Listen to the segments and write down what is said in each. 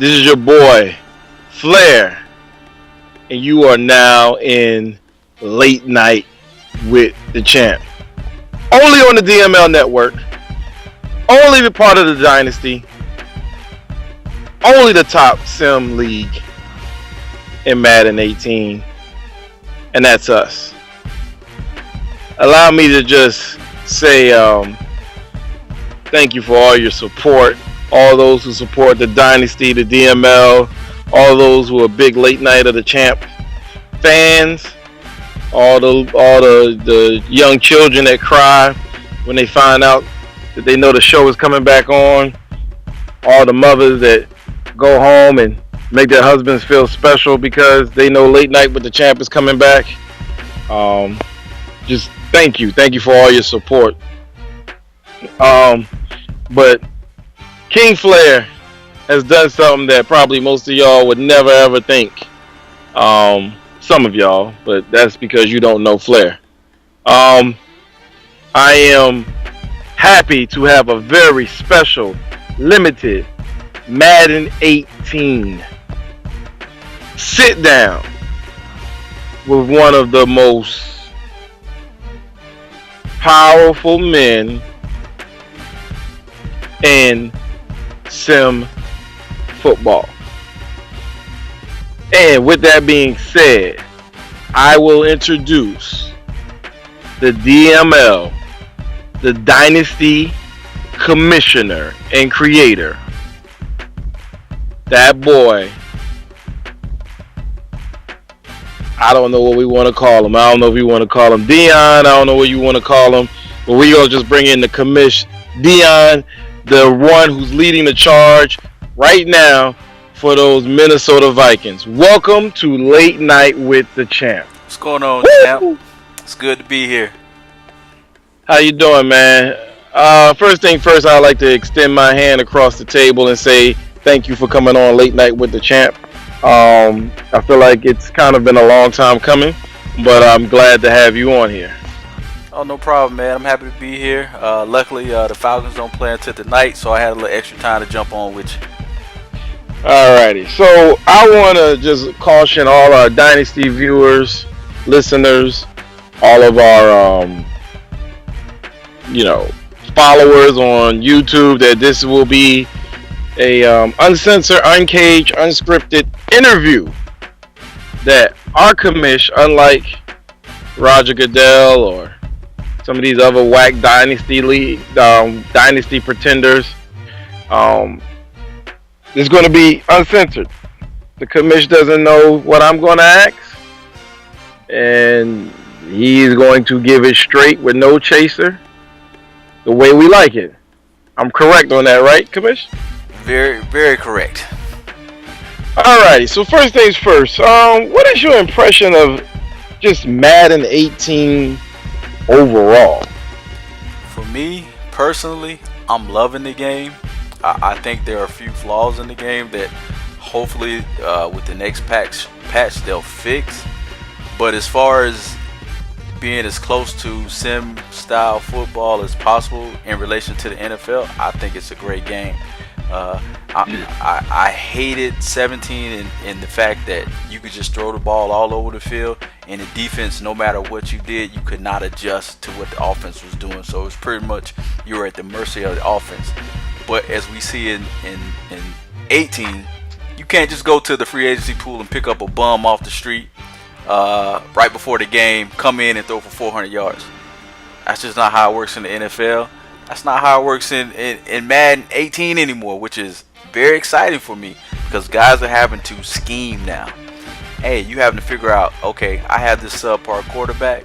This is your boy, Flair, and you are now in Late Night with the Champ. Only on the DML network, only the part of the Dynasty, only the top sim league in Madden 18, and that's us. Allow me to just say thank you for all your support, all those who support the Dynasty, the DML, all those who are big Late Night of the Champ fans, all the young children that cry when they find out that they know the show is coming back on, all the mothers that go home and make their husbands feel special because they know Late Night with the Champ is coming back. Just thank you for all your support. But King Flair has done something that probably most of y'all would never ever think. Some of y'all, but that's because you don't know Flair. I am happy to have a very special, limited Madden 18 sit down with one of the most powerful men in sim football. And with that being said, I will introduce the DML, the Dynasty Commissioner and Creator. That boy, I don't know what we want to call him. I don't know if you want to call him Dion. I don't know what you want to call him. But we're going to just bring in the commish. Dion, the one who's leading the charge right now for those Minnesota Vikings. Welcome to Late Night with the Champ. What's going on, Champ? It's good to be here. How you doing, man? First thing first, I'd like to extend my hand across the table and say thank you for coming on Late Night with the Champ. I feel like it's kind of been a long time coming, but I'm glad to have you on here. Oh, no problem, man. I'm happy to be here. Luckily, the Falcons don't play until tonight, so I had a little extra time to jump on with you. Alrighty, so I want to just caution all our Dynasty viewers, listeners, all of our, followers on YouTube that this will be a uncensored, uncaged, unscripted interview that our commish, unlike Roger Goodell or some of these other whack Dynasty league, Dynasty pretenders, is going to be uncensored. The commish doesn't know what I'm going to ask, and he's going to give it straight with no chaser, the way we like it. I'm correct on that, right, commish? Very, very correct. Alrighty, so first things first, what is your impression of just Madden 18 overall? For me, personally, I'm loving the game. I think there are a few flaws in the game that hopefully with the next patch they'll fix. But as far as being as close to sim style football as possible in relation to the NFL, I think it's a great game. I hated 17 in the fact that you could just throw the ball all over the field, and the defense, no matter what you did, you could not adjust to what the offense was doing. So it was pretty much you were at the mercy of the offense. But as we see in 18, you can't just go to the free agency pool and pick up a bum off the street right before the game, come in and throw for 400 yards. That's just not how it works in the NFL. That's not how it works in Madden 18 anymore, which is very exciting for me because guys are having to scheme now. Hey, you having to figure out, okay, I have this subpar quarterback.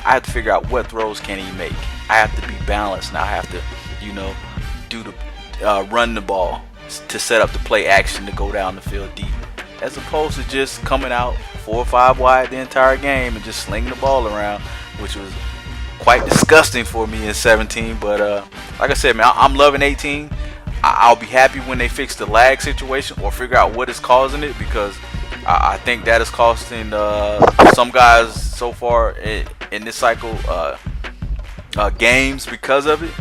I have to figure out what throws can he make. I have to be balanced now. I have to, do the run the ball to set up the play action to go down the field deep, as opposed to just coming out 4 or 5 wide the entire game and just slinging the ball around, which was quite disgusting for me in 17. But like I said, man, I'm loving 18. I'll be happy when they fix the lag situation or figure out what is causing it, because I think that is costing some guys so far in this cycle games because of it.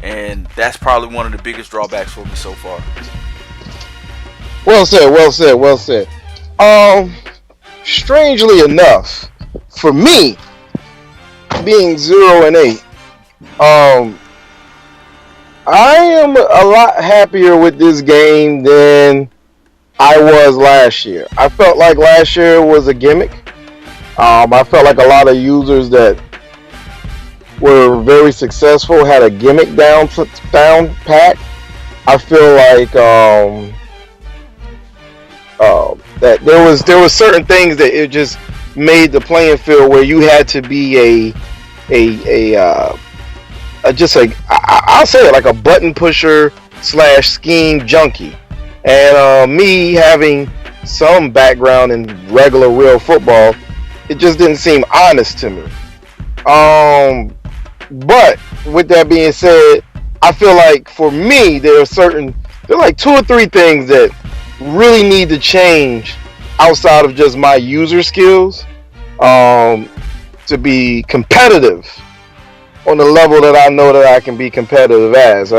And that's probably one of the biggest drawbacks for me so far. Well said. Well said. Well said. Um, Strangely enough, for me, being 0-8, um, I am a lot happier with this game than I was last year. I felt like last year was a gimmick. I felt like a lot of users that were very successful had a gimmick down pat. I feel like that there was certain things that it just made the playing field where you had to be just like I'll say it like a button pusher slash scheme junkie, and me having some background in regular real football, it just didn't seem honest to me. But with that being said, I feel like for me there are like two or three things that really need to change outside of just my user skills um, to be competitive on the level that I know that I can be competitive as.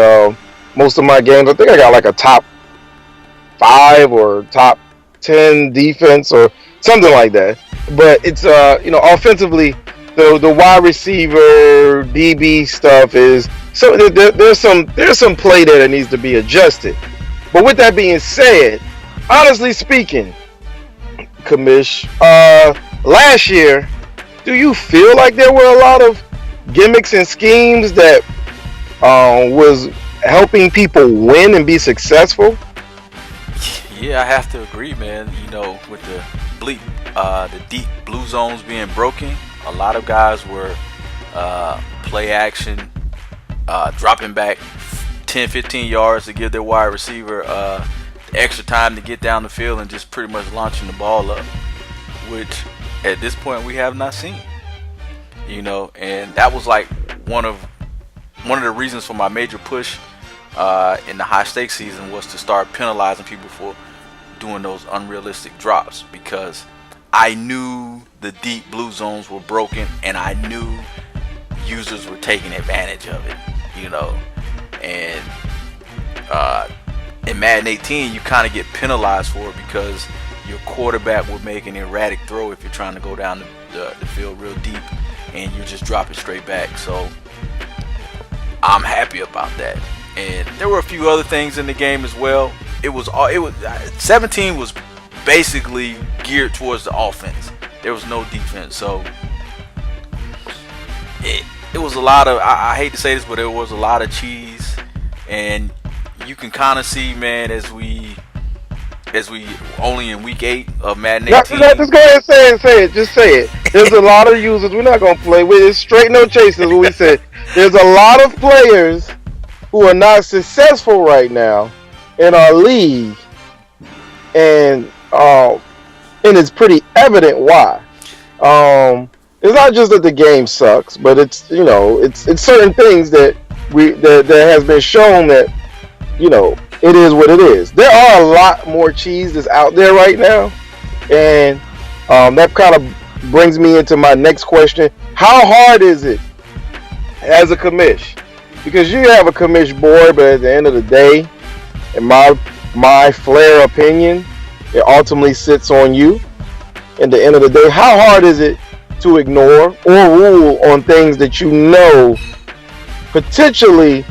Most of my games, I think I got like a top 5 or top 10 defense or something like that. But it's offensively, the wide receiver DB stuff is so there's some play there that needs to be adjusted. But with that being said, honestly speaking, Kamish, last year, do you feel like there were a lot of gimmicks and schemes that was helping people win and be successful? Yeah, I have to agree, man. With the deep blue zones being broken, a lot of guys were play action, dropping back 10, 15 yards to give their wide receiver the extra time to get down the field and just pretty much launching the ball up, which at this point we have not seen. And that was like one of the reasons for my major push in the high stakes season was to start penalizing people for doing those unrealistic drops, because I knew the deep blue zones were broken and I knew users were taking advantage of it. And in Madden 18 you kind of get penalized for it because your quarterback will make an erratic throw if you're trying to go down the field real deep and you just drop it straight back. So I'm happy about that. And there were a few other things in the game as well. 17 was basically geared towards the offense. There was no defense, so it was a lot of, I hate to say this, but it was a lot of cheese. And you can kind of see, man, as we only in week 8 of Madden 18. Just go ahead and say it. Just say it. There's a lot of users. We're not gonna play with it. Straight no chases. What we said. There's a lot of players who are not successful right now in our league, and it's pretty evident why. It's not just that the game sucks, but it's certain things that that has been shown that it is what it is. There are a lot more cheese that's out there right now, and that kind of brings me into my next question: how hard is it as a commish? Because you have a commish board, but at the end of the day, in my flair opinion, it ultimately sits on you. At the end of the day, how hard is it to ignore or rule on things that potentially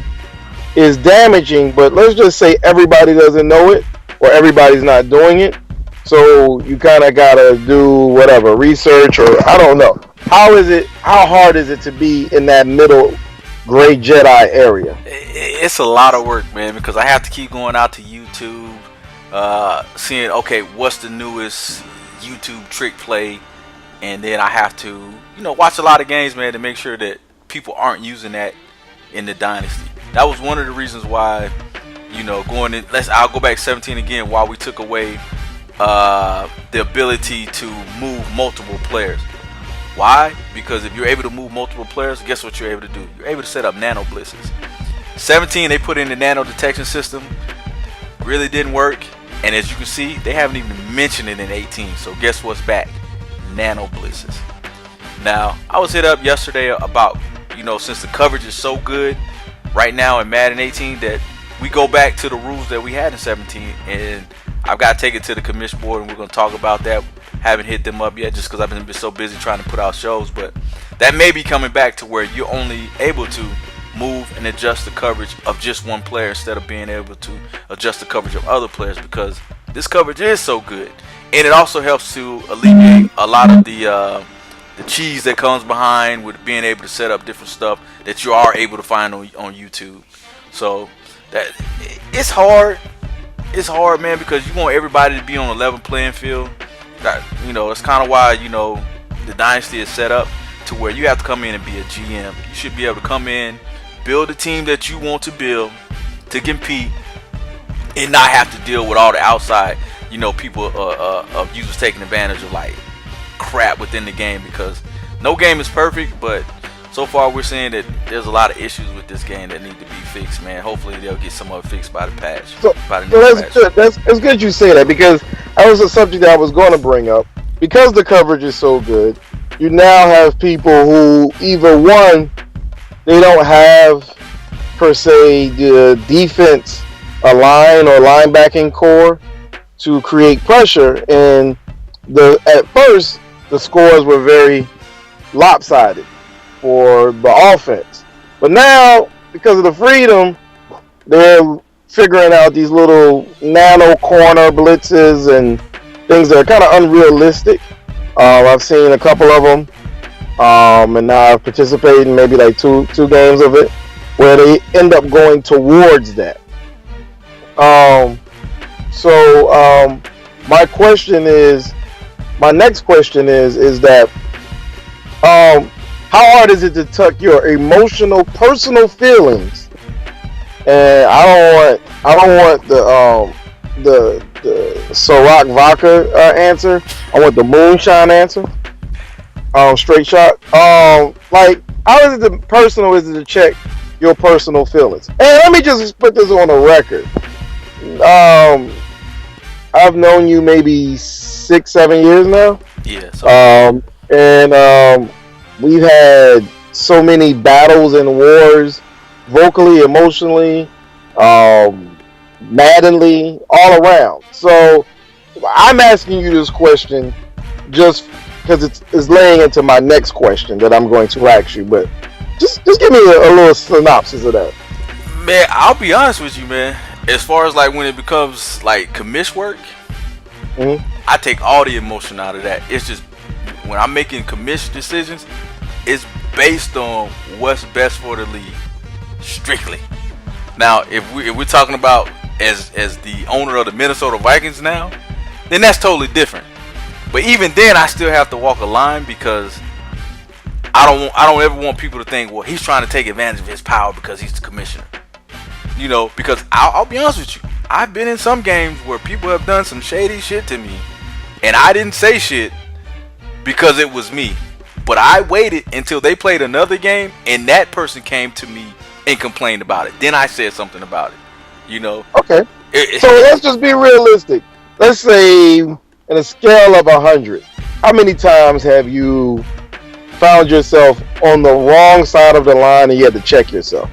is damaging, but let's just say everybody doesn't know it or everybody's not doing it, so you kind of gotta do whatever research, or I don't know. How hard is it to be in that middle gray Jedi area? It's a lot of work, man, because I have to keep going out to YouTube, seeing, okay, what's the newest YouTube trick play, and then I have to watch a lot of games, man, to make sure that people aren't using that in the Dynasty. That was one of the reasons why, I'll go back 17 again, why we took away the ability to move multiple players. Why? Because if you're able to move multiple players, guess what you're able to do? You're able to set up nano blitzes. 17, they put in the nano detection system. Really didn't work. And as you can see, they haven't even mentioned it in 18. So guess what's back? Nano blitzes. Now, I was hit up yesterday about, since the coverage is so good right now in Madden 18, that we go back to the rules that we had in 17. And I've got to take it to the commission board, and we're going to talk about that. Haven't hit them up yet just because I've been so busy trying to put out shows. But that may be coming back to where you're only able to move and adjust the coverage of just one player instead of being able to adjust the coverage of other players, because this coverage is so good. And it also helps to alleviate a lot of the cheese that comes behind with being able to set up different stuff that you are able to find on YouTube. So that it's hard. It's hard, man, because you want everybody to be on a level playing field. It's kind of why, the Dynasty is set up to where you have to come in and be a GM. You should be able to come in, build a team that you want to build to compete, and not have to deal with all the outside, people of users taking advantage of like crap within the game, because no game is perfect, but so far we're seeing that there's a lot of issues with this game that need to be fixed, man. Hopefully they'll get some of it fixed by the patch. That's good. That's good you say that, because that was a subject that I was going to bring up. Because the coverage is so good, you now have people who either one, they don't have per se the defense, a line or linebacking core to create pressure, and at first the scores were very lopsided for the offense. But now, because of the freedom, they're figuring out these little nano corner blitzes and things that are kind of unrealistic. I've seen a couple of them, and now I've participated in maybe like two games of it, where they end up going towards that. My next question is that, how hard is it to tuck your emotional, personal feelings? And I don't want the Ciroc vodka answer. I want the moonshine answer. Straight shot. Like, how is it personal? Is it to check your personal feelings? And let me just put this on the record. I've known you maybe 6-7 years now. Yeah. And we've had so many battles and wars, vocally, emotionally, Maddenly, all around. So I'm asking you this question just because it's laying into my next question that I'm going to ask you. But just give me a little synopsis of that. Man, I'll be honest with you, man. As far as like when it becomes like commish work, I take all the emotion out of that. It's just when I'm making commish decisions, it's based on what's best for the league, strictly. Now, if we're talking about as the owner of the Minnesota Vikings now, then that's totally different. But even then, I still have to walk a line, because I don't ever want people to think, well, he's trying to take advantage of his power because he's the commissioner. Because I'll be honest with you, I've been in some games where people have done some shady shit to me, and I didn't say shit because it was me. But I waited until they played another game, and that person came to me and complained about it. Then I said something about it. Okay. So let's just be realistic. Let's say, in a scale of 100, how many times have you found yourself on the wrong side of the line and you had to check yourself?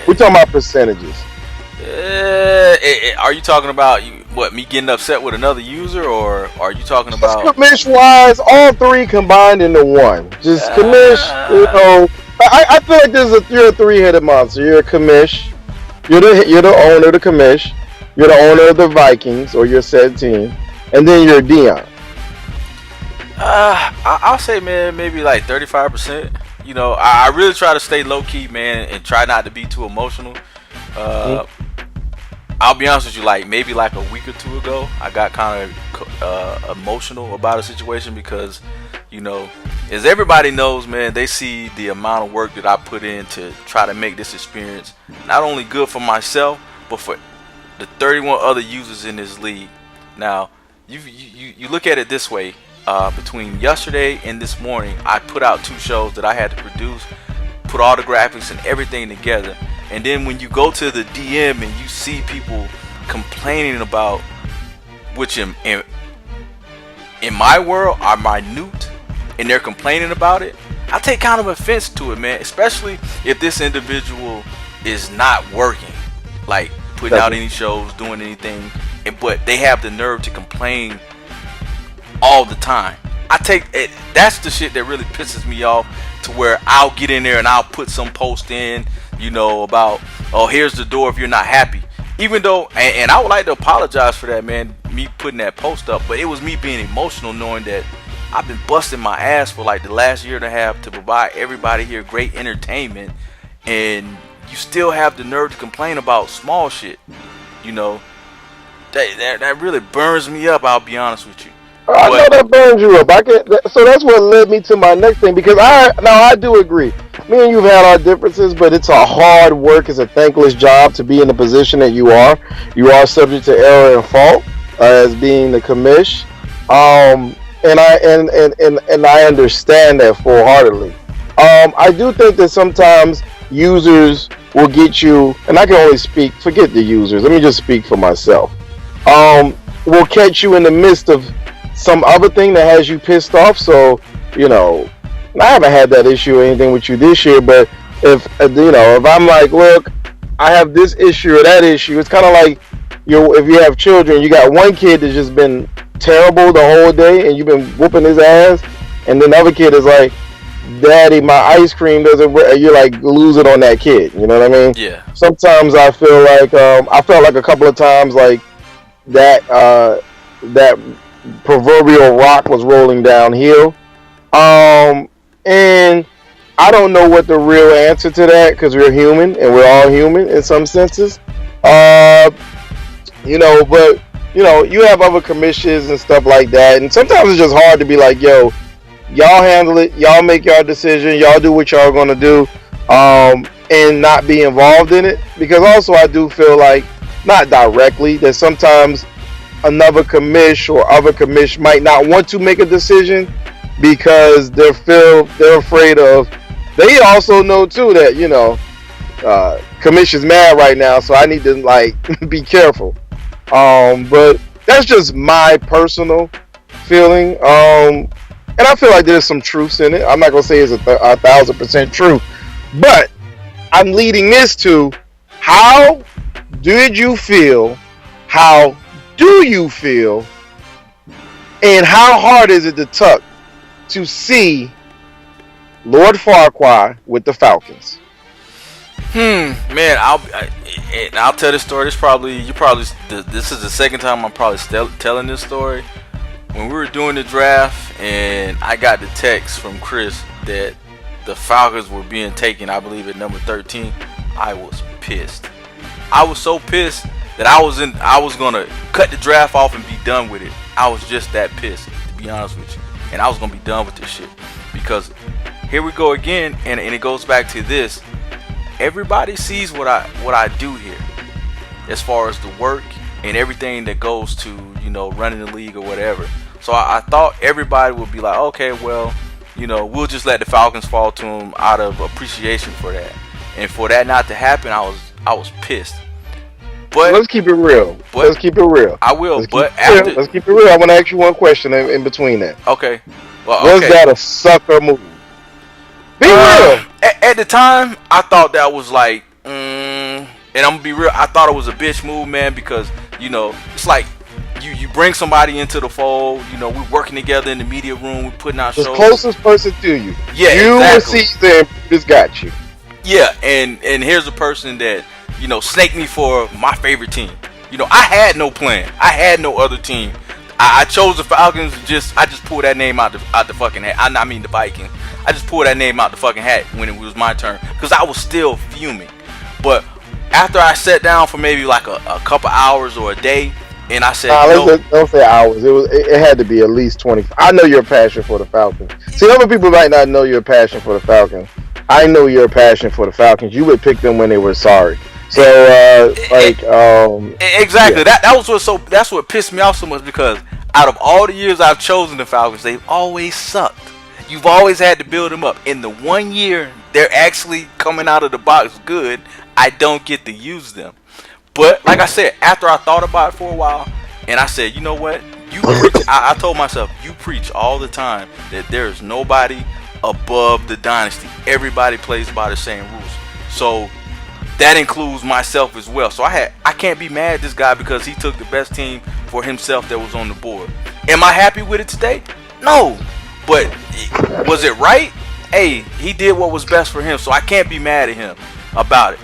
We're talking about percentages. Are you talking about me getting upset with another user, or are you talking about commish wise, all three combined into one? Just commish, I feel like you're a three-headed monster. You're a commish. You're the owner of the commish. You're the owner of the Vikings or your said team, and then you're Dion. I'll say, man, maybe like 35%. I really try to stay low key, man, and try not to be too emotional. I'll be honest with you, like maybe like a week or two ago, I got kind of emotional about a situation because, as everybody knows, man, they see the amount of work that I put in to try to make this experience not only good for myself, but for the 31 other users in this league. Now, you look at it this way. Between yesterday and this morning, I put out 2 shows that I had to produce, put all the graphics and everything together. And then when you go to the DM and you see people complaining about, which in my world are minute, and they're complaining about it, I take kind of offense to it, man. Especially if this individual is not working. Like, putting out any shows, doing anything, but they have the nerve to complain all the time. I take it. That's the shit that really pisses me off. To where I'll get in there and I'll put some post in, about, oh, here's the door if you're not happy. Even though, and I would like to apologize for that, man, me putting that post up. But it was me being emotional, knowing that I've been busting my ass for like the last year and a half to provide everybody here great entertainment, and you still have the nerve to complain about small shit. That really burns me up. I'll be honest with you. I know that burns you up. So that's what led me to my next thing, because I do agree. Me and you've had our differences, but it's a hard work. It's a thankless job to be in the position that you are. You are subject to error and fault as being the commish, and I understand that full-heartedly. I do think that sometimes users will get you, and I can only forget the users. Let me just speak for myself. Will catch you in the midst of some other thing that has you pissed off. So, I haven't had that issue or anything with you this year, but if I'm like, look, I have this issue or that issue, it's kind of like if you have children, you got one kid that's just been terrible the whole day and you've been whooping his ass, and then the other kid is like, Daddy, my ice cream doesn't work, and you're like losing on that kid. You know what I mean? Yeah. Sometimes I feel like I felt like a couple of times like that proverbial rock was rolling downhill, and I don't know what the real answer to that, because we're human and we're all human in some senses, but you have other commissions and stuff like that, and sometimes it's just hard to be like, yo, y'all handle it, y'all make y'all decision, y'all do what y'all gonna do, and not be involved in it, because also I do feel like, not directly, that sometimes another commish or other commish might not want to make a decision because they're afraid of. They also know too that commish is mad right now, so I need to be careful. But that's just my personal feeling. And I feel like there's some truth in it. I'm not gonna say it's 1,000% true, but I'm leading this to: how did you feel? How do you feel? And how hard is it to see Lord Farquhar with the Falcons? Man, I'll tell this story. This is the second time I'm probably telling this story. When we were doing the draft, and I got the text from Chris that the Falcons were being taken, I believe at number 13, I was pissed. I was so pissed that I was gonna cut the draft off and be done with it. I was just that pissed, to be honest with you, and I was gonna be done with this shit, because here we go again, and it goes back to this. Everybody sees what I do here, as far as the work and everything that goes to running the league or whatever. So I thought everybody would be like, okay, well, we'll just let the Falcons fall to them out of appreciation for that, and for that not to happen, I was pissed. But let's keep it real. Let's keep it real. I will. Let's keep it real. I want to ask you one question in between that. Okay. Was that a sucker move? Be real. At the time, I thought that was like, and I'm gonna be real. I thought it was a bitch move, man, because it's like you bring somebody into the fold. We're working together in the media room. We're putting out shows. The closest person to you. Yeah, you exactly. You see them. Just got you. Yeah, and here's a person that snaked me for my favorite team. I had no plan. I had no other team. I chose the Falcons. I just pulled that name out the fucking hat. I mean the Vikings. I just pulled that name out the fucking hat when it was my turn, because I was still fuming. But after I sat down for maybe like a couple hours or a day, and I said, don't say hours. It had to be at least 20. I know your passion for the Falcons. See, other people might not know your passion for the Falcons. I know your passion for the Falcons. You would pick them when they were sorry. So, exactly. Yeah. That's what pissed me off so much, because out of all the years I've chosen the Falcons, they've always sucked. You've always had to build them up. In the 1 year they're actually coming out of the box good, I don't get to use them. But like I said, after I thought about it for a while, and I said, you know what? You preach. I told myself, you preach all the time that there is nobody above the dynasty. Everybody plays by the same rules. So that includes myself as well. So I can't be mad at this guy because he took the best team for himself that was on the board. Am I happy with it today? No. But was it right? Hey, he did what was best for him, so I can't be mad at him about it.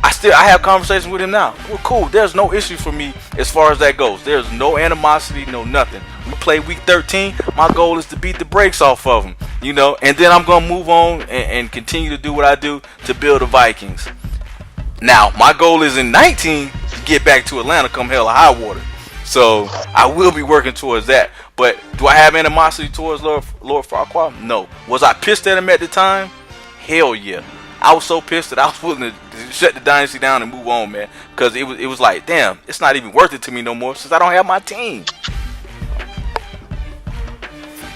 I have conversations with him now. We're cool. There's no issue for me as far as that goes. There's no animosity, no nothing. We play week 13. My goal is to beat the brakes off of him, and then I'm gonna move on and continue to do what I do to build the Vikings. Now, my goal is in 19 to get back to Atlanta come hell or high water. So I will be working towards that. But do I have animosity towards Lord Farquhar? No. Was I pissed at him at the time? Hell yeah. I was so pissed that I was willing to shut the dynasty down and move on, man. Because it was like, damn, it's not even worth it to me no more since I don't have my team.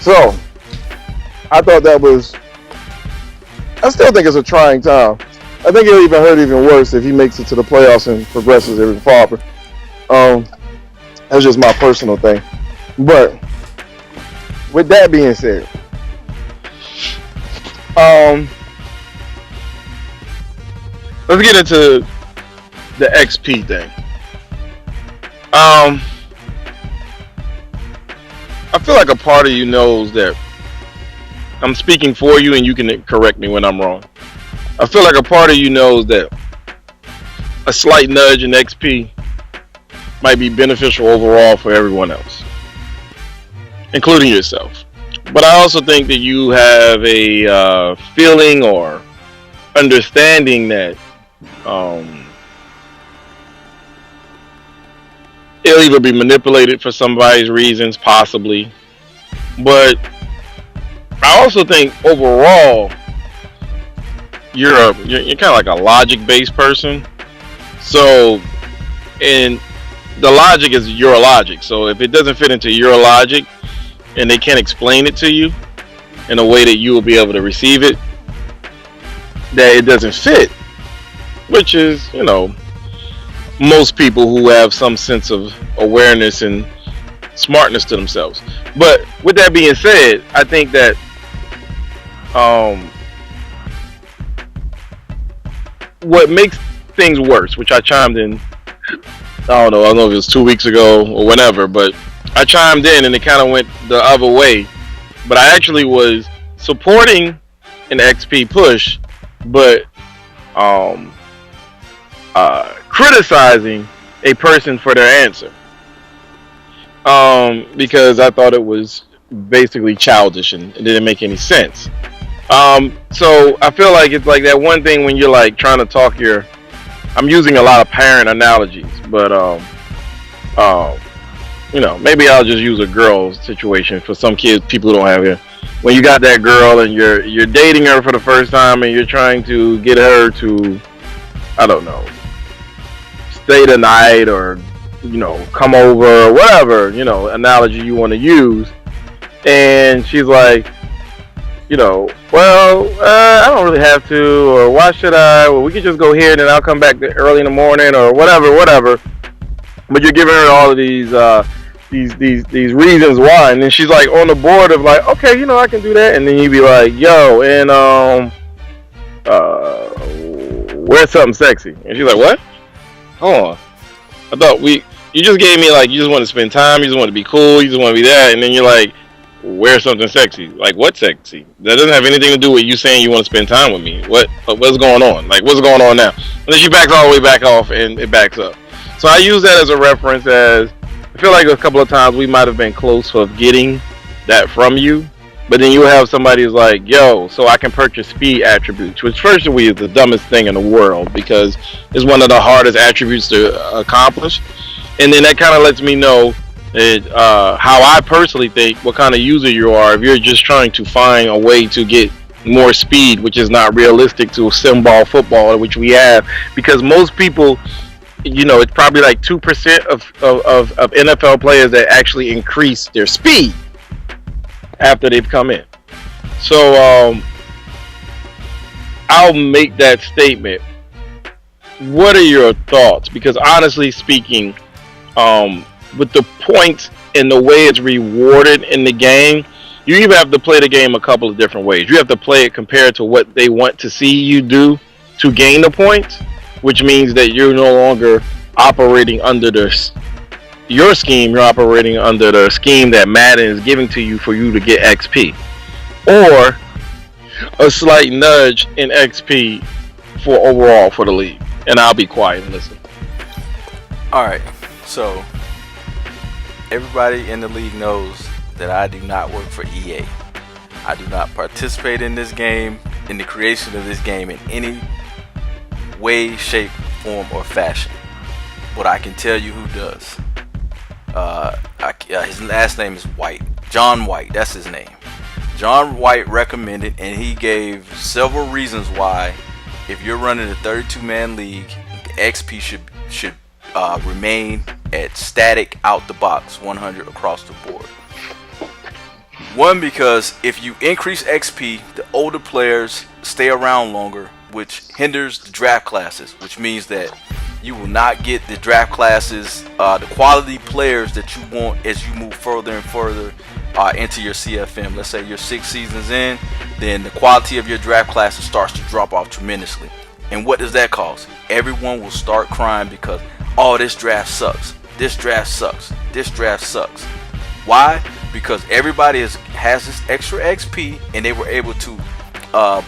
So, I thought I still think it's a trying time. I think it'll even hurt even worse if he makes it to the playoffs and progresses even farther. That's just my personal thing. But with that being said, let's get into the XP thing. I feel like a part of you knows that I'm speaking for you, and you can correct me when I'm wrong. I feel like a part of you knows that a slight nudge in XP might be beneficial overall for everyone else, including yourself. But I also think that you have a feeling or understanding that it'll either be manipulated for somebody's reasons, possibly. But I also think overall, you're kind of like a logic-based person. So, and the logic is your logic. So if it doesn't fit into your logic, and they can't explain it to you in a way that you will be able to receive it, that it doesn't fit, which is, most people who have some sense of awareness and smartness to themselves. But with that being said, I think that what makes things worse, which I chimed in, I don't know if it was 2 weeks ago or whenever, but I chimed in and it kind of went the other way. But I actually was supporting an XP push, but criticizing a person for their answer, because I thought it was basically childish and it didn't make any sense. So I feel like it's like that one thing when you're like trying to talk I'm using a lot of parent analogies, but maybe I'll just use a girl situation for some people who don't have it. When you got that girl and you're dating her for the first time and you're trying to get her to, I don't know, stay the night or come over or whatever analogy you want to use, and she's like, I don't really have to, or why should I? Well, we could just go here and then I'll come back early in the morning or whatever. But you're giving her all of these reasons why, and then she's like on the board of like, okay, I can do that, and then you'd be like, yo, and wear something sexy, and she's like, what? Hold on, I thought you just gave me like, you just want to spend time, you just want to be cool, you just want to be that, and then you're like, wear something sexy. Like, what sexy? That doesn't have anything to do with you saying you want to spend time with me. What's going on? Like, what's going on now? And then she backs all the way back off and it backs up. So I use that as a reference, as I feel like a couple of times we might have been close of getting that from you, but then you have somebody who's like, yo, so I can purchase speed attributes, which firstly is the dumbest thing in the world because it's one of the hardest attributes to accomplish. And then that kind of lets me know how I personally think what kind of user you are if you're just trying to find a way to get more speed, which is not realistic to sim ball football, which we have, because most people, it's probably like 2% of NFL players that actually increase their speed after they've come in. So I'll make that statement. What are your thoughts? Because honestly speaking, with the points and the way it's rewarded in the game, you even have to play the game a couple of different ways. You have to play it compared to what they want to see you do to gain the points, which means that you're no longer operating under your scheme. You're operating under the scheme that Madden is giving to you for you to get XP, or a slight nudge in XP for overall for the league. And I'll be quiet and listen. All right, so everybody in the league knows that I do not work for EA. I do not participate in this game, in the creation of this game in any way, shape, form, or fashion. But I can tell you who does. His last name is White. John White, that's his name. John White recommended, and he gave several reasons why, if you're running a 32-man league, the XP should remain at static out the box 100 across the board. One, because if you increase XP, the older players stay around longer, which hinders the draft classes, which means that you will not get the draft classes, the quality players that you want as you move further and further into your CFM. Let's say you're 6 seasons in, then the quality of your draft classes starts to drop off tremendously. And what does that cause? Everyone will start crying because, oh, this draft sucks. This draft sucks. This draft sucks. Why? Because everybody has this extra XP, and they were able to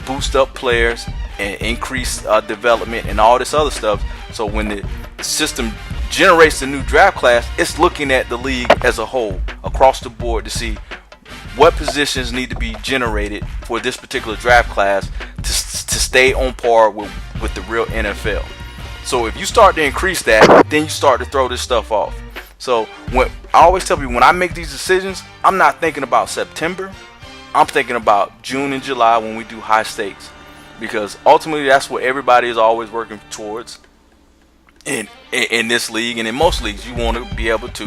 boost up players and increase development and all this other stuff. So when the system generates a new draft class, it's looking at the league as a whole across the board to see what positions need to be generated for this particular draft class to stay on par with the real NFL. So if you start to increase that, then you start to throw this stuff off. So when I always tell people, when I make these decisions, I'm not thinking about September. I'm thinking about June and July when we do high stakes, because ultimately that's what everybody is always working towards in this league, and in most leagues you want to be able to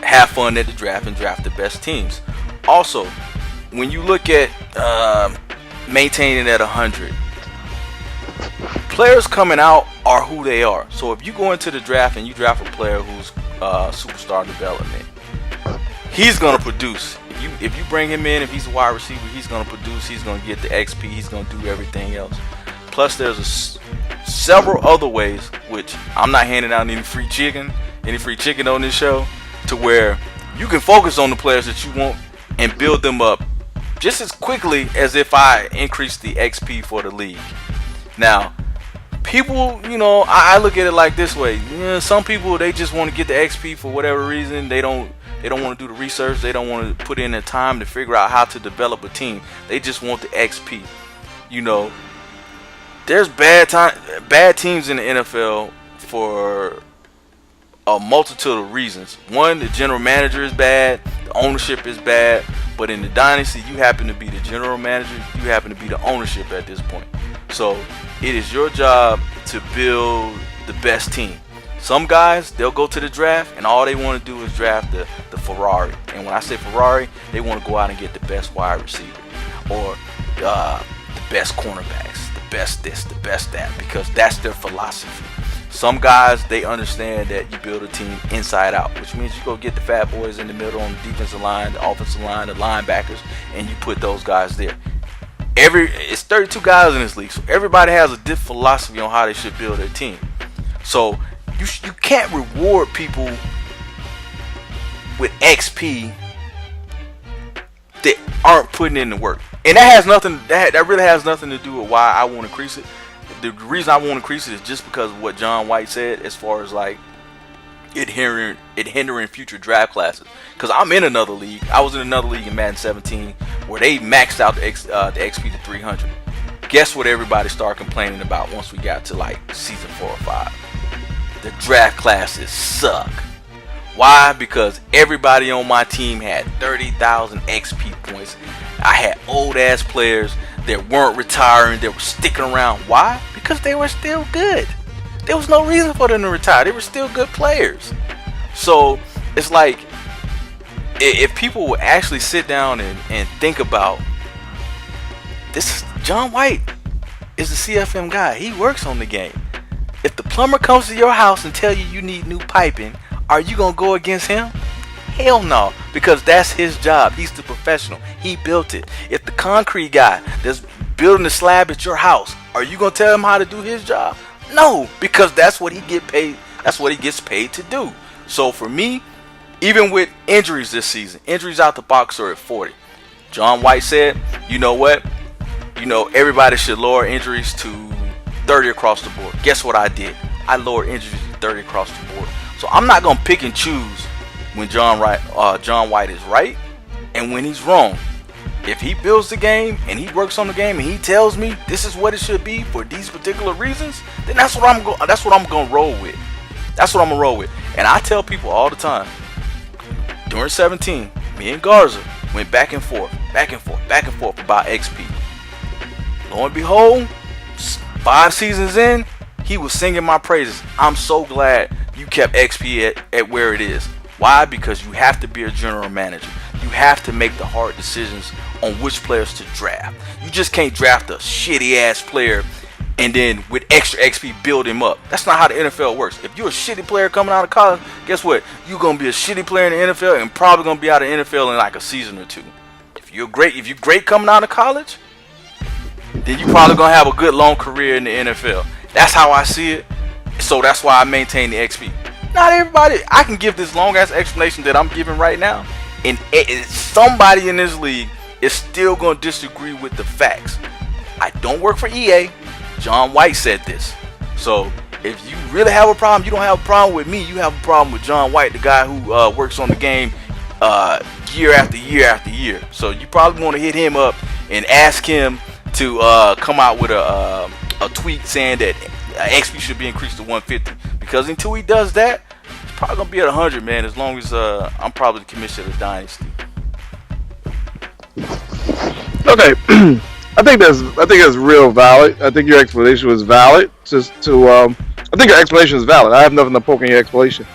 have fun at the draft and draft the best teams. Also, when you look at maintaining at 100, players coming out are who they are. So if you go into the draft and you draft a player who's superstar development, he's gonna produce. If you bring him in, if he's a wide receiver, he's gonna produce. He's gonna get the XP. He's gonna do everything else. Plus, there's several other ways, which I'm not handing out any free chicken on this show, to where you can focus on the players that you want and build them up just as quickly as if I increase the XP for the league. Now, people, I look at it like this way. Some people, they just want to get the XP for whatever reason. They don't want to do the research. They don't want to put in the time to figure out how to develop a team. They just want the XP. There's bad teams in the NFL for a multitude of reasons. One, the general manager is bad, the ownership is bad, but in the Dynasty, you happen to be the general manager, you happen to be the ownership at this point. So it is your job to build the best team. Some guys, they'll go to the draft and all they want to do is draft the Ferrari. And when I say Ferrari, they want to go out and get the best wide receiver, or the best cornerbacks, the best this, the best that, because that's their philosophy. Some guys, they understand that you build a team inside out, which means you go get the fat boys in the middle on the defensive line, the offensive line, the linebackers, and you put those guys there. It's 32 guys in this league, so everybody has a different philosophy on how they should build their team. So you can't reward people with XP that aren't putting in the work, and that really has nothing to do with why I want to increase it. The reason I want to increase it is just because of what John White said, as far as like it hindering future draft classes. Because I'm in another league. I was in another league in Madden 17 where they maxed out the XP to 300. Guess what everybody started complaining about once we got to like season 4 or 5? The draft classes suck. Why? Because everybody on my team had 30,000 XP points. I had old ass players that weren't retiring, that were sticking around. Why? Because they were still good. There was no reason for them to retire. They were still good players. So it's like, if people would actually sit down and think about this, John White is the CFM guy. He works on the game. If the plumber comes to your house and tell you need new piping, are you gonna go against him? Hell no, because that's his job. He's the professional. He built it. If the concrete guy that's building the slab at your house, are you gonna tell him how to do his job? No, because that's what he get paid. That's what he gets paid to do. So for me, even with injuries this season, injuries out the box are at 40. John White said, you know what? Everybody should lower injuries to 30 across the board. Guess what I did? I lowered injuries to 30 across the board. So I'm not gonna pick and choose when John White is right and when he's wrong. If he builds the game and he works on the game and he tells me this is what it should be for these particular reasons, then that's what I'm gonna roll with. That's what I'm gonna roll with. And I tell people all the time, during 17, me and Garza went back and forth about XP. Lo and behold, 5 seasons in, he was singing my praises. I'm so glad you kept XP at where it is. Why? Because you have to be a general manager. You have to make the hard decisions on which players to draft. You just can't draft a shitty ass player and then with extra XP build him up. That's not how the NFL works. If you're a shitty player coming out of college, guess what? You're gonna be a shitty player in the NFL and probably gonna be out of the NFL in like a season or two. If you're great coming out of college, then you're probably gonna have a good long career in the NFL. That's how I see it. So that's why I maintain the XP. Not everybody. I can give this long ass explanation that I'm giving right now, and somebody in this league is still going to disagree with the facts. I don't work for EA. John White said this. So if you really have a problem, you don't have a problem with me. You have a problem with John White, the guy who works on the game year after year after year. So you probably want to hit him up and ask him to come out with a tweet saying that XP should be increased to 150. Because until he does that, it's probably gonna be at 100, man. As long as I'm probably the commissioner of the Dynasty. Okay, I think that's real valid. I think your explanation was valid. I think your explanation is valid. I have nothing to poke in your explanation.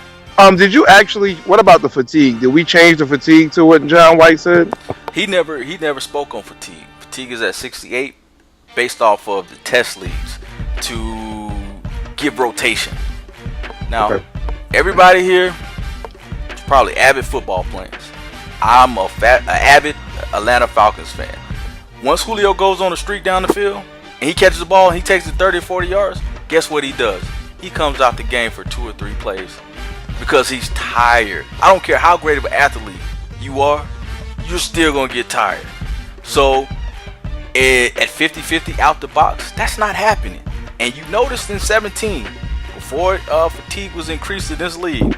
Did you actually? What about the fatigue? Did we change the fatigue to what John White said? He never spoke on fatigue. Fatigue is at 68, based off of the test leagues to give rotation. Now, okay. Everybody here is probably avid football players. I'm an avid Atlanta Falcons fan. Once Julio goes on a streak down the field and he catches the ball and he takes it 30 or 40 yards, guess what he does? He comes out the game for 2 or 3 plays because he's tired. I don't care how great of an athlete you are, you're still going to get tired. So, at 50-50 out the box, that's not happening. And you noticed in 17, before fatigue was increased in this league,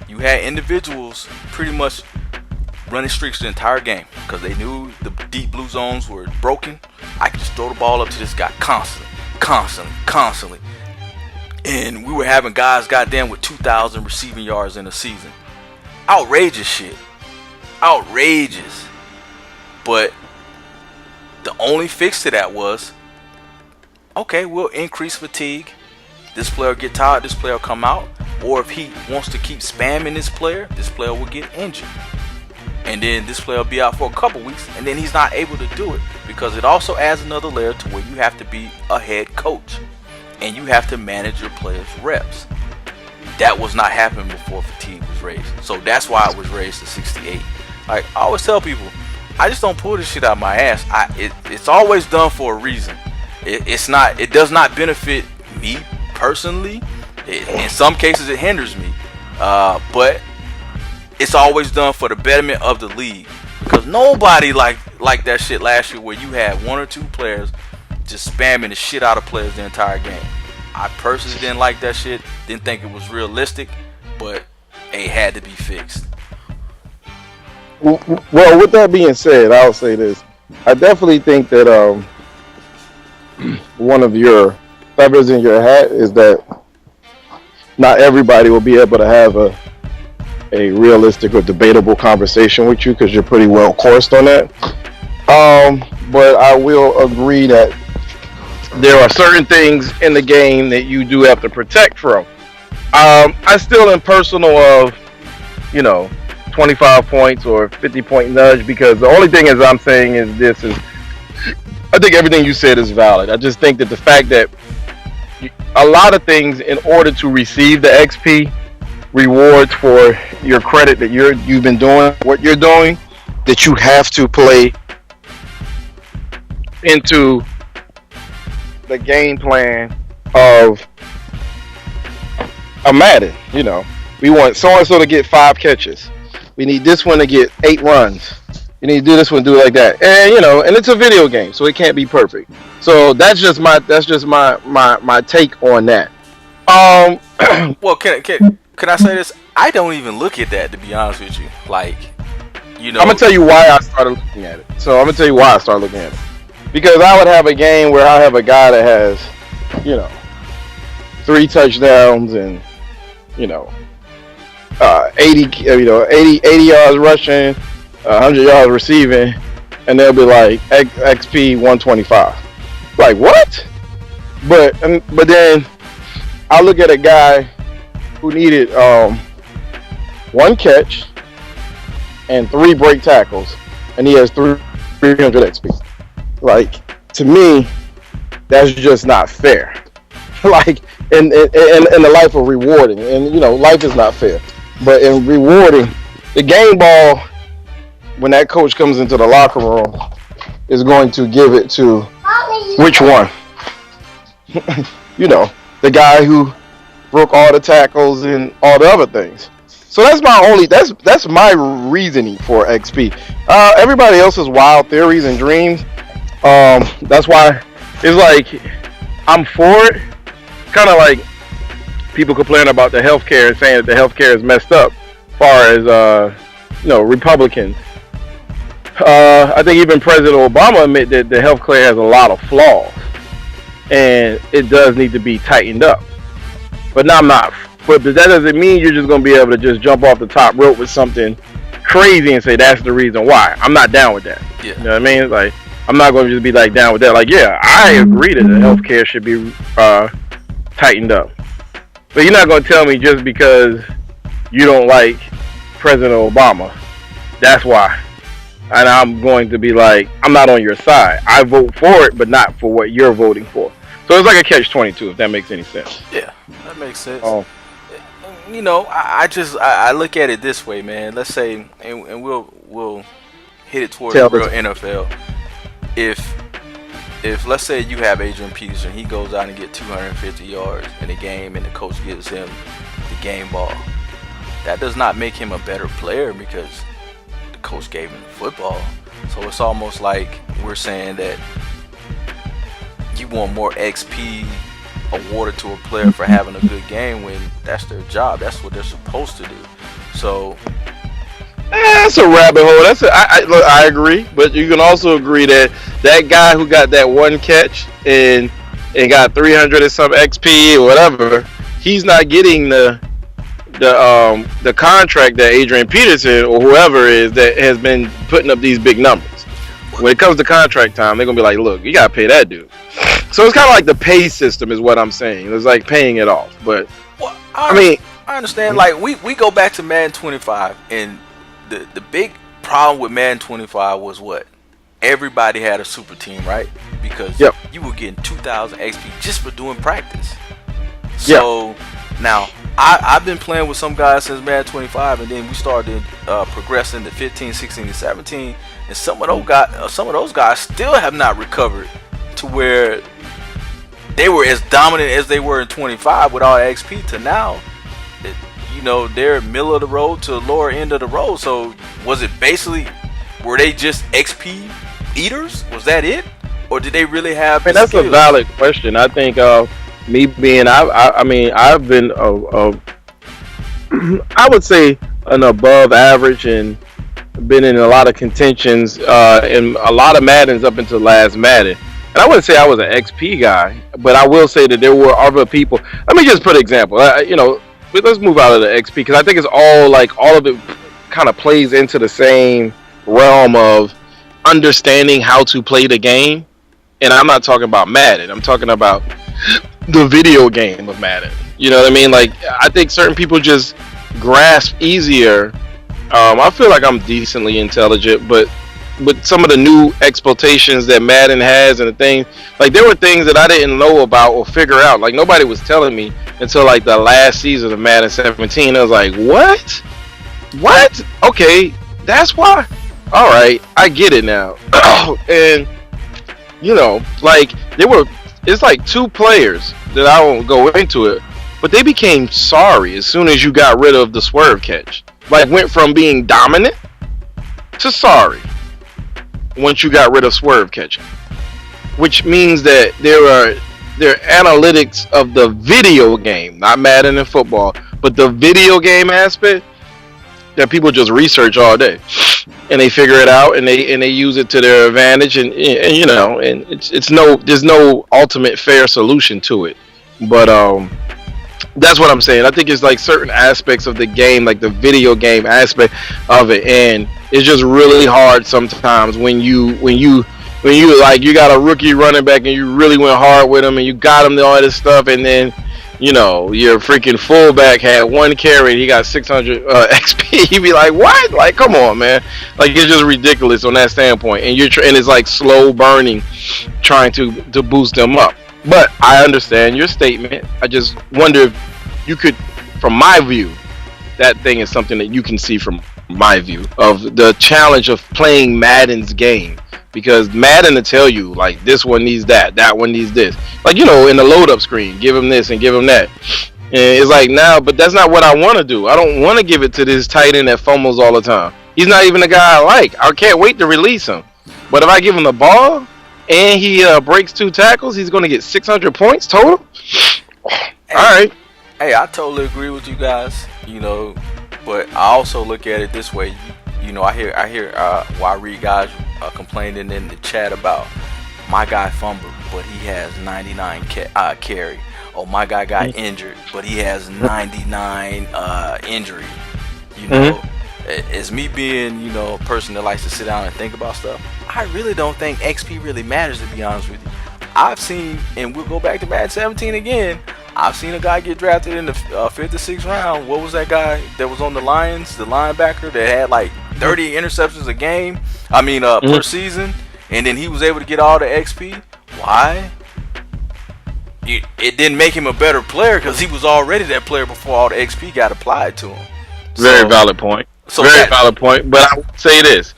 you had individuals pretty much running streaks the entire game because they knew the deep blue zones were broken. I could just throw the ball up to this guy constantly. And we were having guys goddamn with 2,000 receiving yards in a season. Outrageous shit. Outrageous. But the only fix to that was, okay, we'll increase fatigue. This player will get tired, this player will come out. Or if he wants to keep spamming this player will get injured. And then this player will be out for a couple weeks, and then he's not able to do it because it also adds another layer to where you have to be a head coach and you have to manage your players' reps. That was not happening before fatigue was raised. So that's why it was raised to 68. Like I always tell people, I just don't pull this shit out of my ass. It's always done for a reason. It does not benefit me personally. In some cases it hinders me. But it's always done for the betterment of the league. Because nobody like that shit last year where you had 1 or 2 players just spamming the shit out of players the entire game. I personally didn't like that shit. Didn't think it was realistic. But it had to be fixed. Well, with that being said, I'll say this. I definitely think that one of your feathers in your hat is that not everybody will be able to have a realistic or debatable conversation with you because you're pretty well coursed on that. But I will agree that there are certain things in the game that you do have to protect from. I still am personal of, 25 points or 50-point nudge because the only thing I'm saying is this is I think everything you said is valid. I just think that the fact that a lot of things in order to receive the XP rewards for your credit that you've been doing what you're doing, that you have to play into the game plan of a Madden. We want so and so to get 5 catches. We need this one to get 8 runs. You need to do this one, do it like that, and it's a video game, so it can't be perfect. So that's just my take on that. Well, can I say this? I don't even look at that, to be honest with you. Like, I'm gonna tell you why I started looking at it. So I'm gonna tell you why I started looking at it. Because I would have a game where I have a guy that has, 3 touchdowns and 80 yards rushing, 100 yards receiving, and they'll be like XP 125. Like what? But then I look at a guy who needed 1 catch and 3 break tackles, and he has 300 XP. Like, to me, that's just not fair. Like, in the life of rewarding, and life is not fair. But in rewarding, the game ball, when that coach comes into the locker room, is going to give it to which one? The guy who broke all the tackles and all the other things. So that's my reasoning for XP. Everybody else's wild theories and dreams. That's why it's like I'm for it. Kind of like people complain about the healthcare and saying that the healthcare is messed up, as far as Republicans. I think even President Obama admit that the healthcare has a lot of flaws, and it does need to be tightened up. But now I'm not. But that doesn't mean you're just going to be able to just jump off the top rope with something crazy and say that's the reason why. I'm not down with that. Yeah. You know what I mean? Like, I'm not going to just be like down with that. Like, yeah, I agree that the healthcare should be tightened up. But you're not going to tell me just because you don't like President Obama, that's why. And I'm going to be like, I'm not on your side. I vote for it, but not for what you're voting for. So it's like a catch-22, if that makes any sense. Yeah, that makes sense. I look at it this way, man. Let's say, and we'll hit it towards the real NFL. If let's say you have Adrian Peterson, he goes out and get 250 yards in a game, and the coach gives him the game ball. That does not make him a better player because the coach gave him the football. So it's almost like we're saying that you want more XP awarded to a player for having a good game when that's their job. That's what they're supposed to do. So that's a rabbit hole. I agree, but you can also agree that guy who got that 1 catch and got 300 and some XP or whatever, he's not getting the contract that Adrian Peterson or whoever is that has been putting up these big numbers. When it comes to contract time, they're gonna be like, look, you gotta pay that dude. So it's kind of like the pay system is what I'm saying. It's like paying it off. But I understand. Like we go back to Madden 25, and the big problem with Madden 25 was what? Everybody had a super team, right? Because you were getting 2,000 XP just for doing practice. So now I've been playing with some guys since Madden 25, and then we started progressing to 15, 16, and 17, and some of those guys still have not recovered to where they were as dominant as they were in 25 with all XP to now. They're middle of the road to lower end of the road. So was it basically, were they just XP eaters? Was that it? Or did they really have that's skills? A valid question. I think me being, I've been I would say an above average and been in a lot of contentions in a lot of Maddens up until last Madden. And I wouldn't say I was an XP guy, but I will say that there were other people. Let me just put an example. Let's move out of the XP because I think it's all of it kind of plays into the same realm of understanding how to play the game. And I'm not talking about Madden. I'm talking about the video game of Madden. You know what I mean? Like, I think certain people just grasp easier. I feel like I'm decently intelligent, but with some of the new exploitations that Madden has and the things, like there were things that I didn't know about or figure out. Like nobody was telling me until like the last season of Madden 17. I was like, what? Okay, that's why. All right, I get it now. And like it's like 2 players that I won't go into it, but they became sorry as soon as you got rid of the swerve catch. Like, went from being dominant to sorry once you got rid of swerve catching, which means that their analytics of the video game, not Madden and football, but the video game aspect, that people just research all day, and they figure it out, and they use it to their advantage, and you know, and there's no ultimate fair solution to it, but that's what I'm saying. I think it's like certain aspects of the game, like the video game aspect of it, and it's just really hard sometimes when you like, you got a rookie running back and you really went hard with him and you got him to all this stuff, and then, you know, your freaking fullback had 1 carry and he got 600 XP. You'd be like, what? Like, come on, man. Like, it's just ridiculous on that standpoint, and and it's like slow burning, trying to boost them up. But I understand your statement. I just wonder if you could, from my view, that thing is something that you can see from my view of the challenge of playing Madden's game. Because Madden will tell you, like, this one needs that one needs this. Like, you know, in the load up screen, give him this and give him that. And it's like, now, but that's not what I want to do. I don't want to give it to this tight end that fumbles all the time. He's not even the guy I like. I can't wait to release him. But if I give him the ball and he breaks 2 tackles, he's going to get 600 points total? Hey, all right. Hey, I totally agree with you guys, you know, but I also look at it this way. You know, I hear why I read guys complaining in the chat about my guy fumbled, but he has 99 carry. Oh, my guy got injured, but he has 99 injury. You know, as me being, you know, a person that likes to sit down and think about stuff, I really don't think XP really matters, to be honest with you. I've seen, and we'll go back to Madden 17 again, I've seen a guy get drafted in the 5th or 6th round. What was that guy that was on the Lions, the linebacker that had like 30 interceptions a game? Per season, and then he was able to get all the XP. Why? It didn't make him a better player because he was already that player before all the XP got applied to him. Very valid point. Valid point. But I will say this.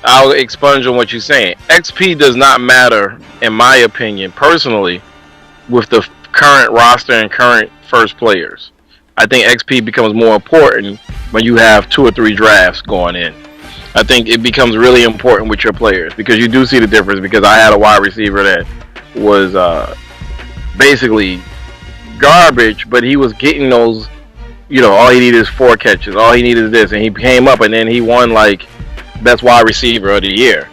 I'll expunge on what you're saying. XP does not matter, in my opinion, personally, with the current roster and current first players. I think XP becomes more important when you have 2 or 3 drafts going in. I think it becomes really important with your players because you do see the difference. Because I had a wide receiver that was basically garbage, but he was getting those, you know, all he needed is 4 catches, all he needed is this, and he came up and then he won like best wide receiver of the year.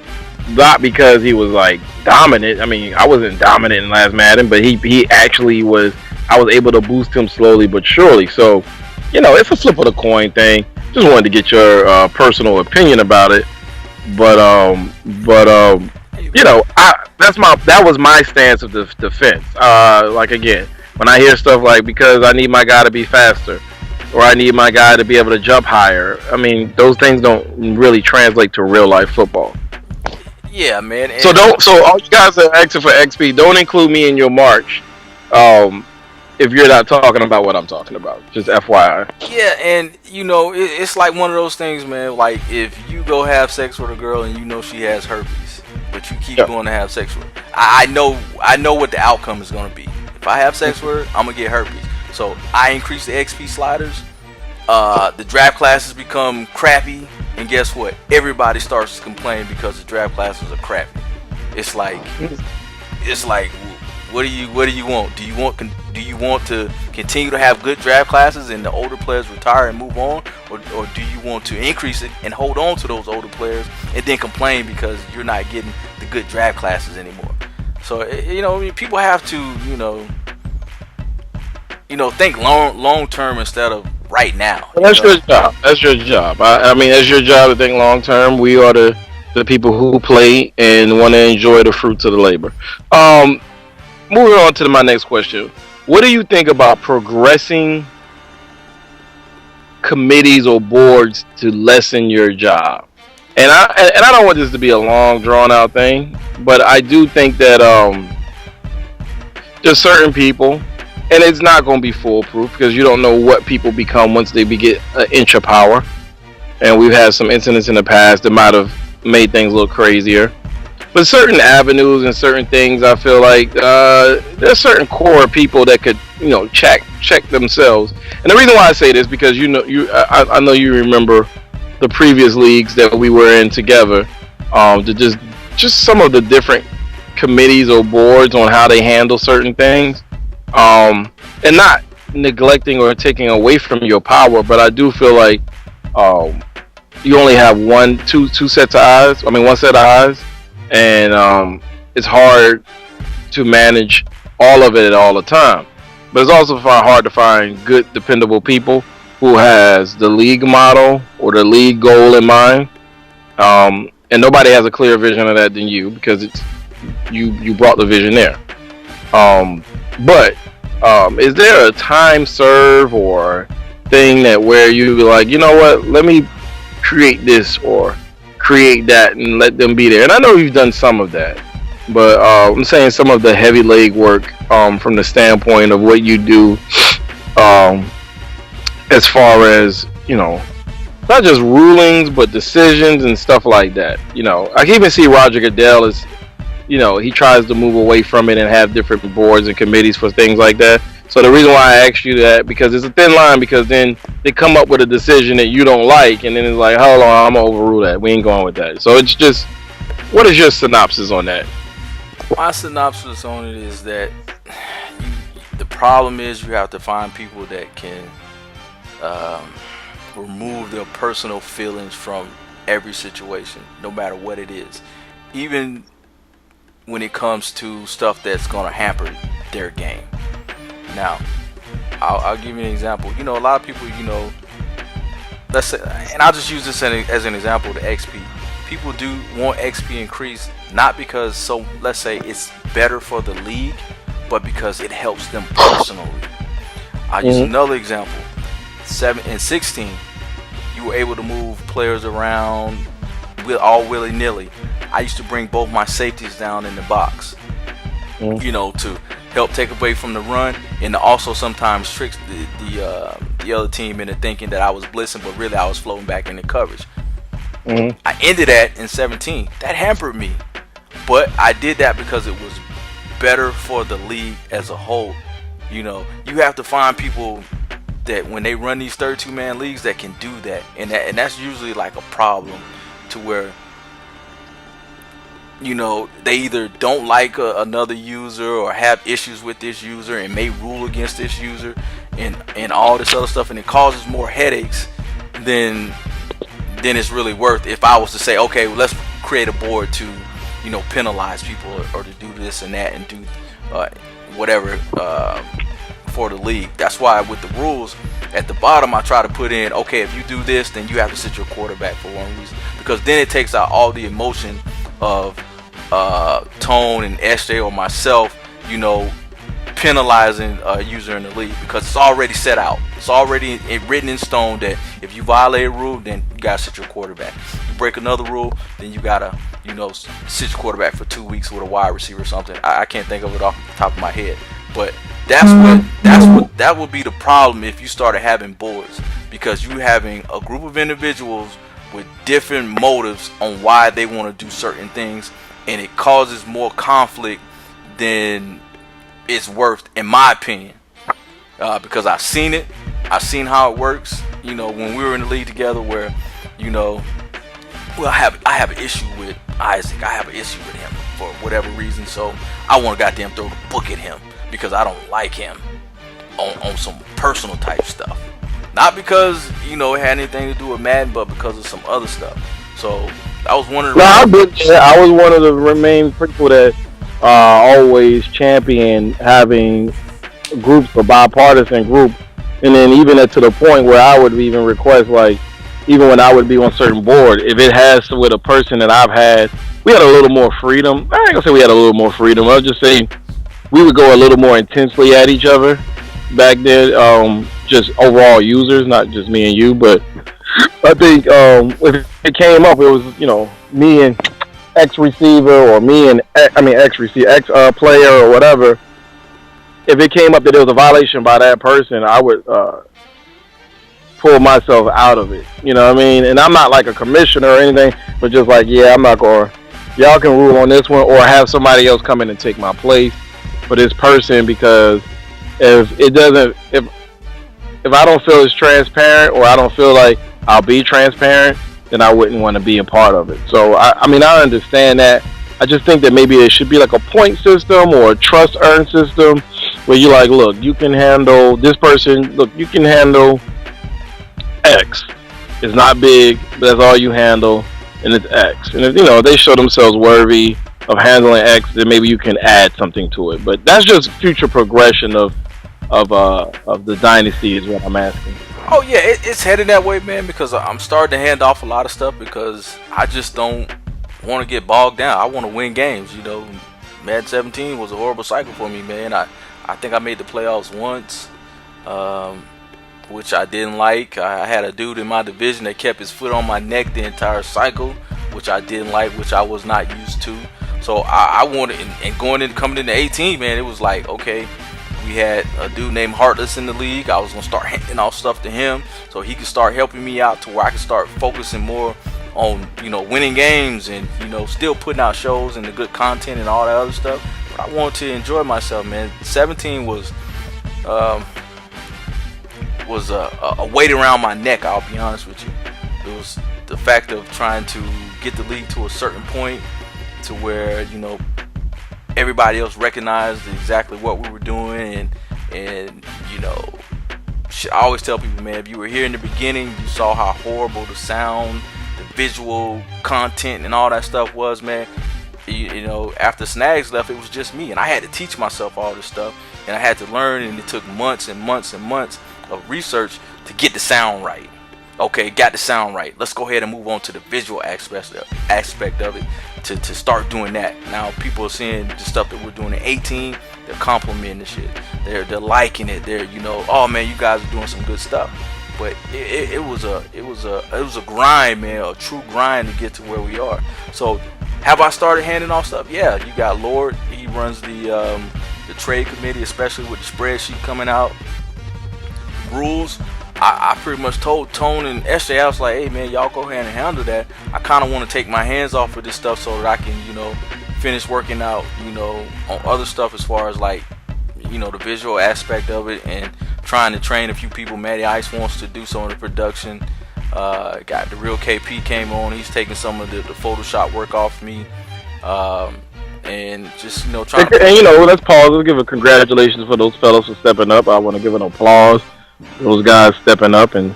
Not because he was like dominant. I mean, I wasn't dominant in last Madden, but he actually was. I was able to boost him slowly but surely. So, you know, it's a flip of the coin thing. Just wanted to get your personal opinion about it. But you know, that was my stance of the defense. Like, again, when I hear stuff like, because I need my guy to be faster, or I need my guy to be able to jump higher, I mean, those things don't really translate to real life football. Yeah, man. So all you guys that are asking for XP, don't include me in your march. If you're not talking about what I'm talking about, just FYI. Yeah, and you know, it's like one of those things, man. Like, if you go have sex with a girl and you know she has herpes, but you keep going to have sex with her, I know what the outcome is going to be. If I have sex with her, I'm gonna get herpes. So I increase the XP sliders. The draft classes become crappy, and guess what? Everybody starts to complain because the draft classes are crappy. It's like, what do you want? Do you want to continue to have good draft classes and the older players retire and move on, or do you want to increase it and hold on to those older players and then complain because you're not getting the good draft classes anymore? So, you know, people have to, you know, think long term instead of right now. Well, that's your job. That's your job. I mean, that's your job to think long term. We are the people who play and want to enjoy the fruits of the labor. Moving on to my next question. What do you think about progressing committees or boards to lessen your job? And I don't want this to be a long, drawn-out thing, but I do think that there's certain people, and it's not going to be foolproof because you don't know what people become once they get an inch of power. And we've had some incidents in the past that might have made things a little crazier. But certain avenues and certain things, I feel like there's certain core people that could check themselves. And the reason why I say this because I know you remember the previous leagues that we were in together. To just some of the different committees or boards on how they handle certain things, and not neglecting or taking away from your power, but I do feel like you only have two sets of eyes. I mean, one set of eyes, and it's hard to manage all of it all the time. But it's also hard to find good, dependable people who has the league model or the league goal in mind. And nobody has a clearer vision of that than you because it's you brought the vision there. But is there a time serve or thing that where you be like, you know what, let me create this or create that and let them be there? And I know you've done some of that, but I'm saying some of the heavy leg work from the standpoint of what you do as far as, not just rulings, but decisions and stuff like that. I can even see Roger Goodell as, he tries to move away from it and have different boards and committees for things like that. So the reason why I asked you that, because it's a thin line, because then they come up with a decision that you don't like, and then it's like, hold on, I'm going to overrule that. We ain't going with that. So it's just, what is your synopsis on that? My synopsis on it is that the problem is you have to find people that can remove their personal feelings from every situation, no matter what it is, even when it comes to stuff that's going to hamper their game. Now, I'll give you an example. A lot of people, let's say, and I'll just use this as an example, the XP. People do want XP increase, not because, let's say it's better for the league, but because it helps them personally. I'll use another example. 7 and 16, you were able to move players around all willy-nilly. I used to bring both my safeties down in the box, to help take away from the run, and to also sometimes trick the other team into thinking that I was blitzing, but really I was floating back into coverage. I ended that in 17. That hampered me, but I did that because it was better for the league as a whole. You have to find people that when they run these 32-man leagues that can do that, and that's usually like a problem to where they either don't like another user or have issues with this user and may rule against this user and all this other stuff, and it causes more headaches than it's really worth. If I was to say, okay, well, let's create a board to penalize people or to do this and that and do whatever for the league. That's why with the rules at the bottom I try to put in, okay, if you do this, then you have to sit your quarterback for one reason, because then it takes out all the emotion of Tone and SJ or myself penalizing a user in the league, because it's already set out. It's already written in stone that if you violate a rule, then you gotta sit your quarterback. You break another rule, then you gotta sit your quarterback for 2 weeks with a wide receiver or something. I can't think of it off the top of my head, but that would be the problem if you started having boards, because you having a group of individuals with different motives on why they want to do certain things, and it causes more conflict than it's worth, in my opinion, because I've seen it. I've seen how it works. When we were in the league together, where I have an issue with Isaac. I have an issue with him for whatever reason, so I want to goddamn throw the book at him because I don't like him on some personal type stuff. Not because it had anything to do with Madden, but because of some other stuff. So that was one of the. I was one of the main people that always champion having groups, a bipartisan group, and then even to the point where I would even request, like, even when I would be on certain board, if it has to with a person that I've had, we had a little more freedom. I ain't gonna say we had a little more freedom. I'll just say we would go a little more intensely at each other back then. Just overall users, not just me and you, but I think if it came up, it was me and X receiver or me and X player or whatever. If it came up that there was a violation by that person, I would pull myself out of it. You know what I mean? And I'm not like a commissioner or anything, but just like, I'm not going. Y'all can rule on this one, or have somebody else come in and take my place for this person, because if it doesn't, if I don't feel it's transparent, or I don't feel like I'll be transparent, then I wouldn't want to be a part of it. So I mean, I understand that. I just think that maybe it should be like a point system or a trust earn system where you're like, look, you can handle this person. Look, you can handle X. It's not big, but that's all you handle, and it's X. And if they show themselves worthy of handling X, then maybe you can add something to it. But that's just future progression of the dynasty is what I'm asking. Oh yeah, it's headed that way, man. Because I'm starting to hand off a lot of stuff because I just don't want to get bogged down. I want to win games. Madden 17 was a horrible cycle for me, man. I think I made the playoffs once, which I didn't like. I had a dude in my division that kept his foot on my neck the entire cycle, which I didn't like, which I was not used to. So I wanted, and coming into 18, man, it was like, okay, we had a dude named Heartless in the league. I was gonna start handing off stuff to him so he could start helping me out to where I could start focusing more on winning games and still putting out shows and the good content and all that other stuff. But I wanted to enjoy myself, man. 17 was a weight around my neck. I'll be honest with you. It was the fact of trying to get the league to a certain point to where everybody else recognized exactly what we were doing, and I always tell people, man, if you were here in the beginning, you saw how horrible the sound, the visual content, and all that stuff was, man. After Snags left, it was just me, and I had to teach myself all this stuff, and I had to learn, and it took months and months and months of research to get the sound right. Okay, got the sound right. Let's go ahead and move on to the visual aspect of it to start doing that. Now people are seeing the stuff that we're doing in 18. They're complimenting the shit. They're liking it. They're oh man, you guys are doing some good stuff. But it was a grind, man, a true grind to get to where we are. So have I started handing off stuff? Yeah, you got Lord. He runs the trade committee, especially with the spreadsheet coming out. Rules. I pretty much told Tone and SJ, I was like, hey man, y'all go ahead and handle that. I kind of want to take my hands off of this stuff so that I can, finish working out, on other stuff as far as like, the visual aspect of it and trying to train a few people. Matty Ice wants to do some of the production. Got the real KP came on. He's taking some of the Photoshop work off me. And just, trying to... And, let's pause. Let's give a congratulations for those fellas for stepping up. I want to give an applause. Those guys stepping up and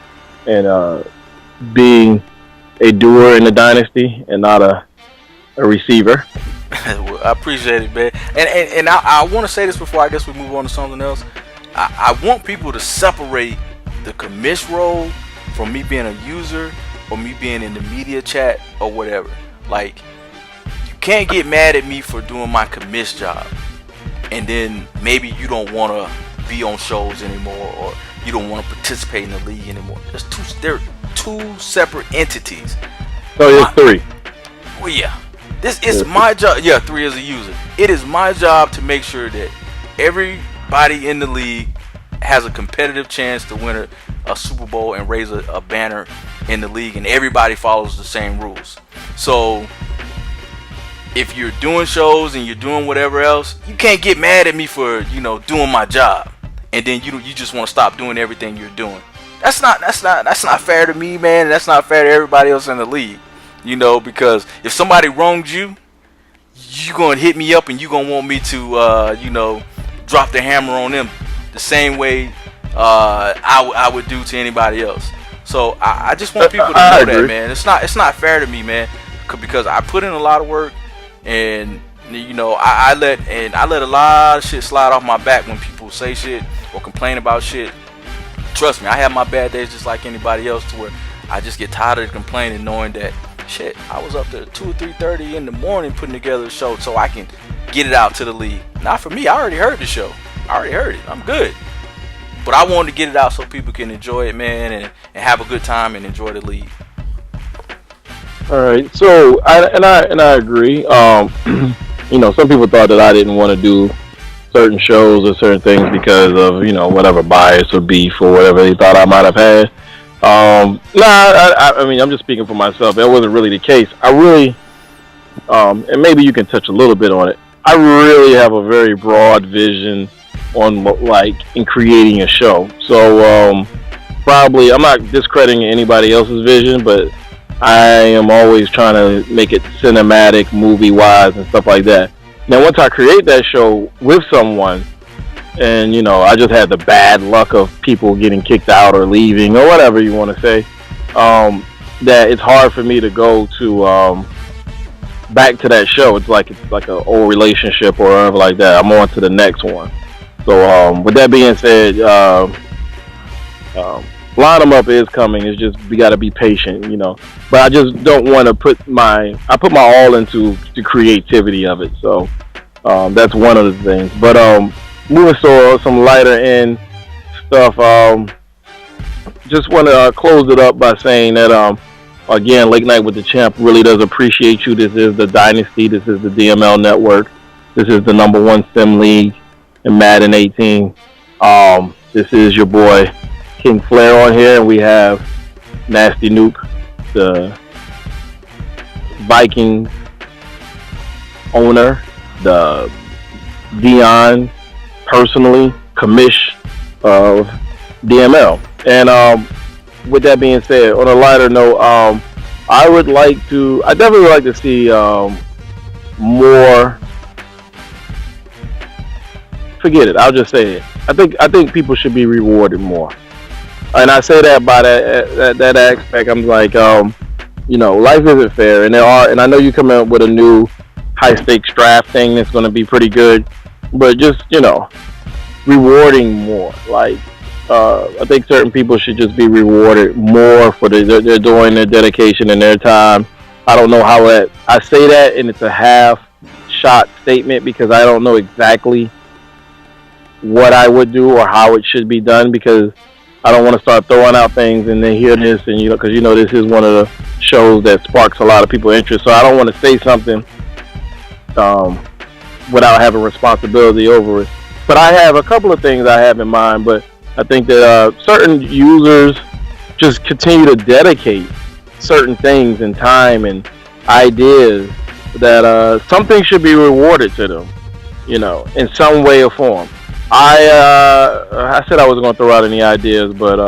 being a doer in the dynasty and not a receiver. Well, I appreciate it, man. And I want to say this before I guess we move on to something else. I want people to separate the commish role from me being a user or me being in the media chat or whatever. Like, you can't get mad at me for doing my commish job and then maybe you don't want to be on shows anymore, or you don't want to participate in the league anymore. They're two separate entities. So it's three. Well, yeah. This is my job. Yeah, 3 as a user. It is my job to make sure that everybody in the league has a competitive chance to win a Super Bowl and raise a banner in the league, and everybody follows the same rules. So if you're doing shows and you're doing whatever else, you can't get mad at me for doing my job, and then you just want to stop doing everything you're doing. That's not fair to me, man. That's not fair to everybody else in the league. Because if somebody wronged you, you're gonna hit me up and you're gonna want me to drop the hammer on them the same way I would do to anybody else. So I just want people to know that, man. It's not fair to me, man, because I put in a lot of work, and I let a lot of shit slide off my back when people say shit or complain about shit. Trust me, I have my bad days just like anybody else, to where I just get tired of complaining, knowing that shit, I was up to 2 or 3:30 in the morning putting together a show so I can get it out to the league. Not for me, I already heard the show. I already heard it. I'm good. But I wanted to get it out so people can enjoy it, man, and have a good time and enjoy the league. All right. So I agree. Some people thought that I didn't want to do certain shows or certain things because of whatever bias or beef or whatever they thought I might have had. I mean, I'm just speaking for myself. That wasn't really the case. I really, and maybe you can touch a little bit on it. I really have a very broad vision on like in creating a show. So probably I'm not discrediting anybody else's vision, but I am always trying to make it cinematic, movie wise, and stuff like that. Now, once I create that show with someone, and I just had the bad luck of people getting kicked out or leaving or whatever you want to say, that it's hard for me to go to back to that show. It's like an old relationship or whatever like that. I'm on to the next one. So with that being said, line them up is coming. It's just we got to be patient, But I just don't want to put my all into the creativity of it. So that's one of the things. But moving to some lighter end stuff. Just want to close it up by saying that again, Late Night with the Champ really does appreciate you. This is the Dynasty. This is the DML Network. This is the #1 sim league in Madden 18. This is your boy King Flair on here, and we have Nasty Nuke, the Vikings owner, the Dion personally commish of DML. And with that being said, on a lighter note, I definitely would like to see more. Forget it. I'll just say it. I think people should be rewarded more. And I say that by that aspect. I'm like, life isn't fair, and and I know you come up with a new high stakes draft thing that's going to be pretty good, but just rewarding more. Like, I think certain people should just be rewarded more for they're doing their dedication and their time. I don't know how I say that, and it's a half shot statement because I don't know exactly what I would do or how it should be done, because I don't want to start throwing out things and then hear this, and because this is one of the shows that sparks a lot of people's interest. So I don't want to say something without having responsibility over it. But I have a couple of things I have in mind. But I think that certain users just continue to dedicate certain things and time and ideas that something should be rewarded to them, in some way or form. I said I wasn't going to throw out any ideas, but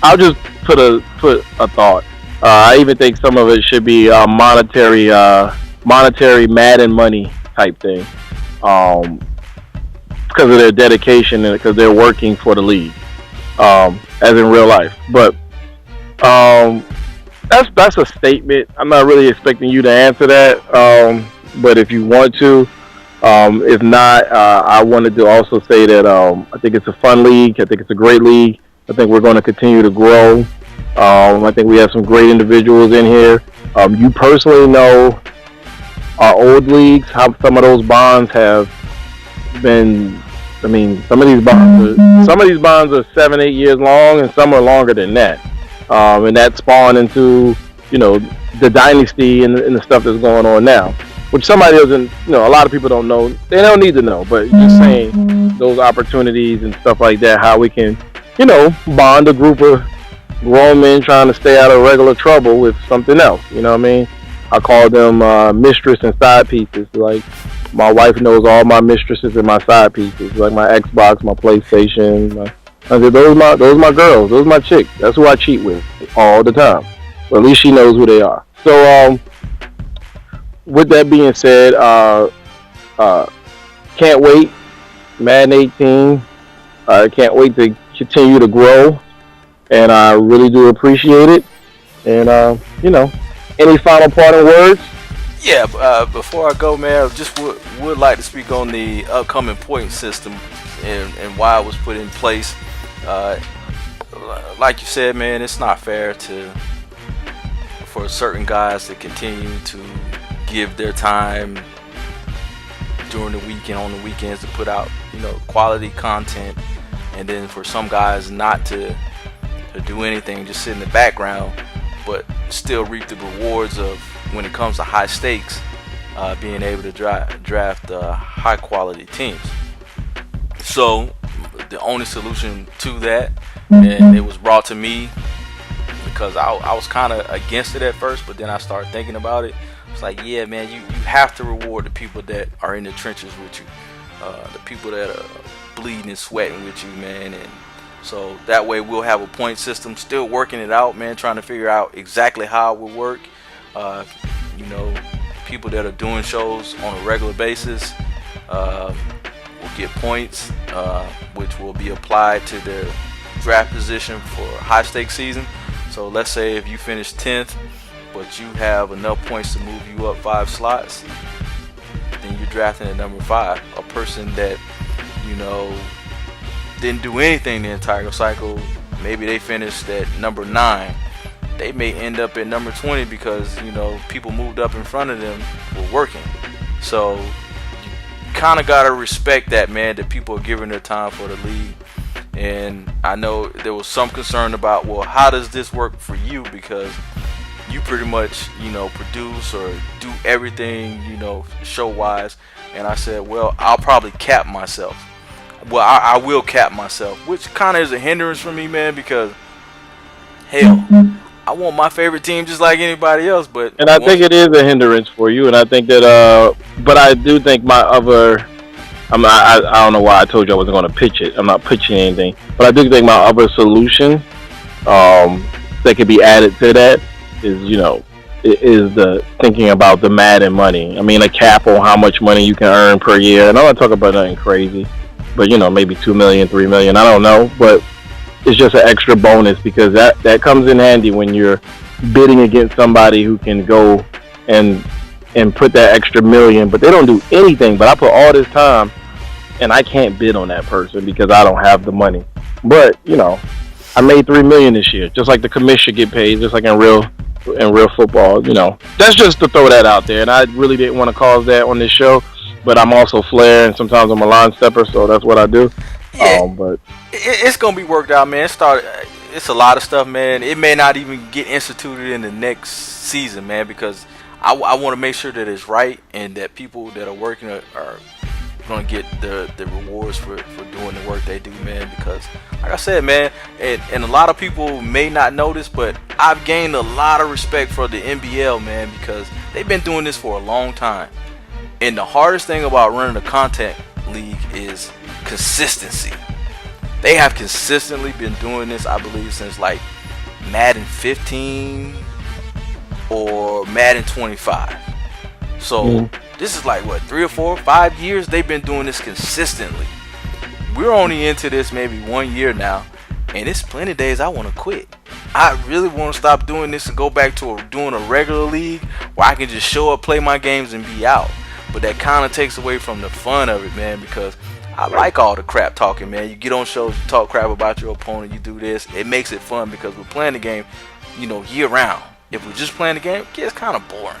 I'll just put a thought. I even think some of it should be monetary Madden money type thing, because of their dedication and because they're working for the league, as in real life. But that's a statement. I'm not really expecting you to answer that, but if you want to. If not, I wanted to also say that I think it's a fun league. I think it's a great league. I think we're going to continue to grow. I think we have some great individuals in here. You personally know our old leagues, how some of those bonds have been. I mean, some of these bonds are 7-8 years long, and some are longer than that. And that spawned into the dynasty and the stuff that's going on now. Which somebody doesn't, a lot of people don't know. They don't need to know, but just saying those opportunities and stuff like that, how we can, bond a group of grown men trying to stay out of regular trouble with something else. You know what I mean? I call them mistress and side pieces. Like, my wife knows all my mistresses and my side pieces, like my Xbox, my PlayStation. I said, those are my girls, those are my chicks. That's who I cheat with all the time. But at least she knows who they are. So, with that being said, can't wait. Madden 18. Can't wait to continue to grow, and I really do appreciate it. And any final parting words? Yeah. Before I go, man, I just would like to speak on the upcoming point system and why it was put in place. Like you said, man, it's not fair for certain guys to continue to give their time during the week and on the weekends to put out quality content, and then for some guys not to do anything, just sit in the background, but still reap the rewards of, when it comes to high stakes, being able to draft high quality teams. So the only solution to that, and it was brought to me because I was kind of against it at first, but then I started thinking about it. It's like, yeah, man, you have to reward the people that are in the trenches with you. the people that are bleeding and sweating with you, man. And so that way we'll have a point system, still working it out, man, trying to figure out exactly how it will work. You know, people that are doing shows on a regular basis will get points, which will be applied to their draft position for high stakes season. So let's say if you finish 10th, but you have enough points to move you up 5 slots, then you're drafting at number 5. A person that, you know, didn't do anything the entire cycle, maybe they finished at number 9, they may end up at number 20 because, you know, people moved up in front of them were working. So you kind of got to respect that, man, that people are giving their time for the league. And I know there was some concern about, well, how does this work for you? Because you pretty much, you know, produce or do everything, you know, show-wise. And I said, well, I'll probably cap myself. Well, I will cap myself, which kind of is a hindrance for me, man, because, hell, I want my favorite team just like anybody else. But and I think it is a hindrance for you, and I think that, but I do think my other, I don't know why I told you I wasn't going to pitch it. I'm not pitching anything, but I do think my other solution that could be added to that is, you know, is the thinking about the Madden money. I mean, a cap on how much money you can earn per year, and I'm not talking about nothing crazy, but, you know, maybe 2 million, 3 million, I don't know, but it's just an extra bonus because that comes in handy when you're bidding against somebody who can go and put that extra million, but they don't do anything. But I put all this time, and I can't bid on that person because I don't have the money. But, you know, I made 3 million this year, just like the commission get paid, just like in real football. You know, that's just to throw that out there. And I really didn't want to cause that on this show, but I'm also Flair, and sometimes I'm a line stepper, so that's what I do. Yeah, but it's gonna be worked out, man. It's a lot of stuff, man. It may not even get instituted in the next season, man, because I want to make sure that it's right and that people that are working are gonna get the rewards for doing the work they do, man. Because like I said, man, and a lot of people may not know this, but I've gained a lot of respect for the NBL, man, because they've been doing this for a long time. And the hardest thing about running a content league is consistency. They have consistently been doing this, I believe, since like Madden 15 or Madden 25. So this is like what, 3 or 4 or 5 years they've been doing this consistently. We're only into this maybe 1 year now, and it's plenty of days I want to quit. I really want to stop doing this and go back to doing a regular league where I can just show up, play my games, and be out. But that kind of takes away from the fun of it, man, because I like all the crap talking, man. You get on shows, you talk crap about your opponent, you do this. It makes it fun because we're playing the game, you know, year round. If we're just playing the game, it gets kind of boring.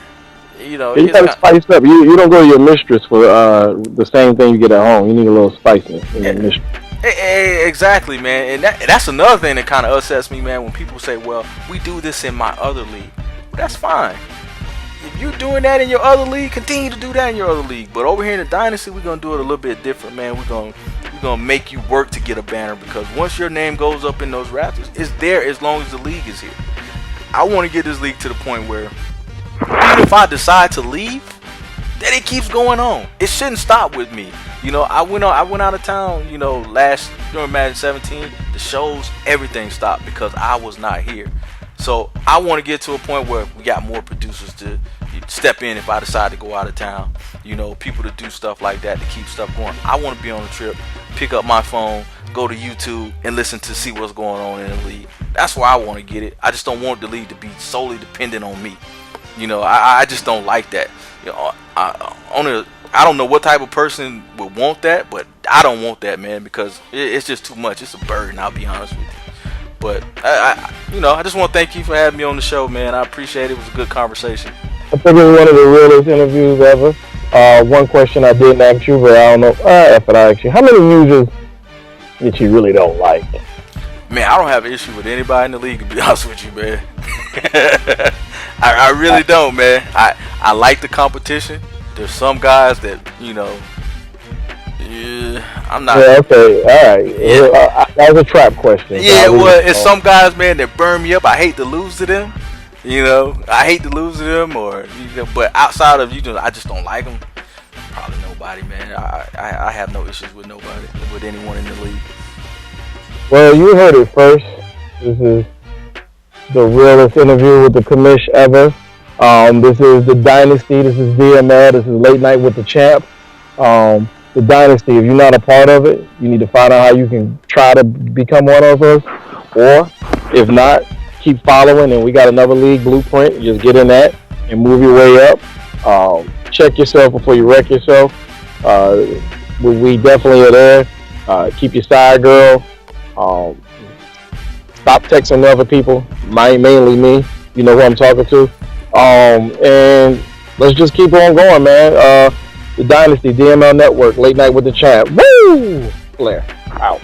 You know, you gotta spice up. You don't go to your mistress for the same thing you get at home. You need a little spiciness in your mistress. Exactly, man. And that's another thing that kind of upsets me, man, when people say, well, we do this in my other league. Well, that's fine. If you're doing that in your other league, continue to do that in your other league. But over here in the Dynasty, we're gonna do it a little bit different, man. We're gonna make you work to get a banner, because once your name goes up in those rafters, it's there as long as the league is here. I want to get this league to the point where even if I decide to leave, that it keeps going on. It shouldn't stop with me. You know, I went out of town, you know, during Madden 17, the shows, everything stopped because I was not here. So I want to get to a point where we got more producers to step in if I decide to go out of town. You know, people to do stuff like that to keep stuff going. I want to be on a trip, pick up my phone, go to YouTube, and listen to see what's going on in the league. That's where I want to get it. I just don't want the league to be solely dependent on me. You know, I just don't like that. You know, I don't know what type of person would want that, but I don't want that, man, because it's just too much. It's a burden, I'll be honest with you. But I just want to thank you for having me on the show, man. I appreciate it. It was a good conversation. I think it was one of the realest interviews ever. One question I didn't ask you, but I don't know. If I ask you, how many users that you really don't like? Man, I don't have an issue with anybody in the league, to be honest with you, man. I really don't, man. I like the competition. There's some guys that, you know, I'm not. Yeah, okay, all right. Yeah. That was a trap question. Yeah, well, it's some guys, man, that burn me up. I hate to lose to them. You know, I hate to lose to them, or, you know, but outside of, you know, I just don't like them. Probably nobody. nobody, man. I have no issues with nobody, with anyone in the league. Well, you heard it first. This is the realest interview with the commish ever. This is the Dynasty. This is DML. This is Late Night with the Champ. The Dynasty, if you're not a part of it, you need to find out how you can try to become one of us. Or, if not, keep following. And we got another league, Blueprint. Just get in that and move your way up. Check yourself before you wreck yourself. We definitely are there. Keep your side girl. Stop texting other people, mainly me. You know who I'm talking to. And let's just keep on going, man. The Dynasty, DML Network, Late Night with the Champ. Woo! Flair, out.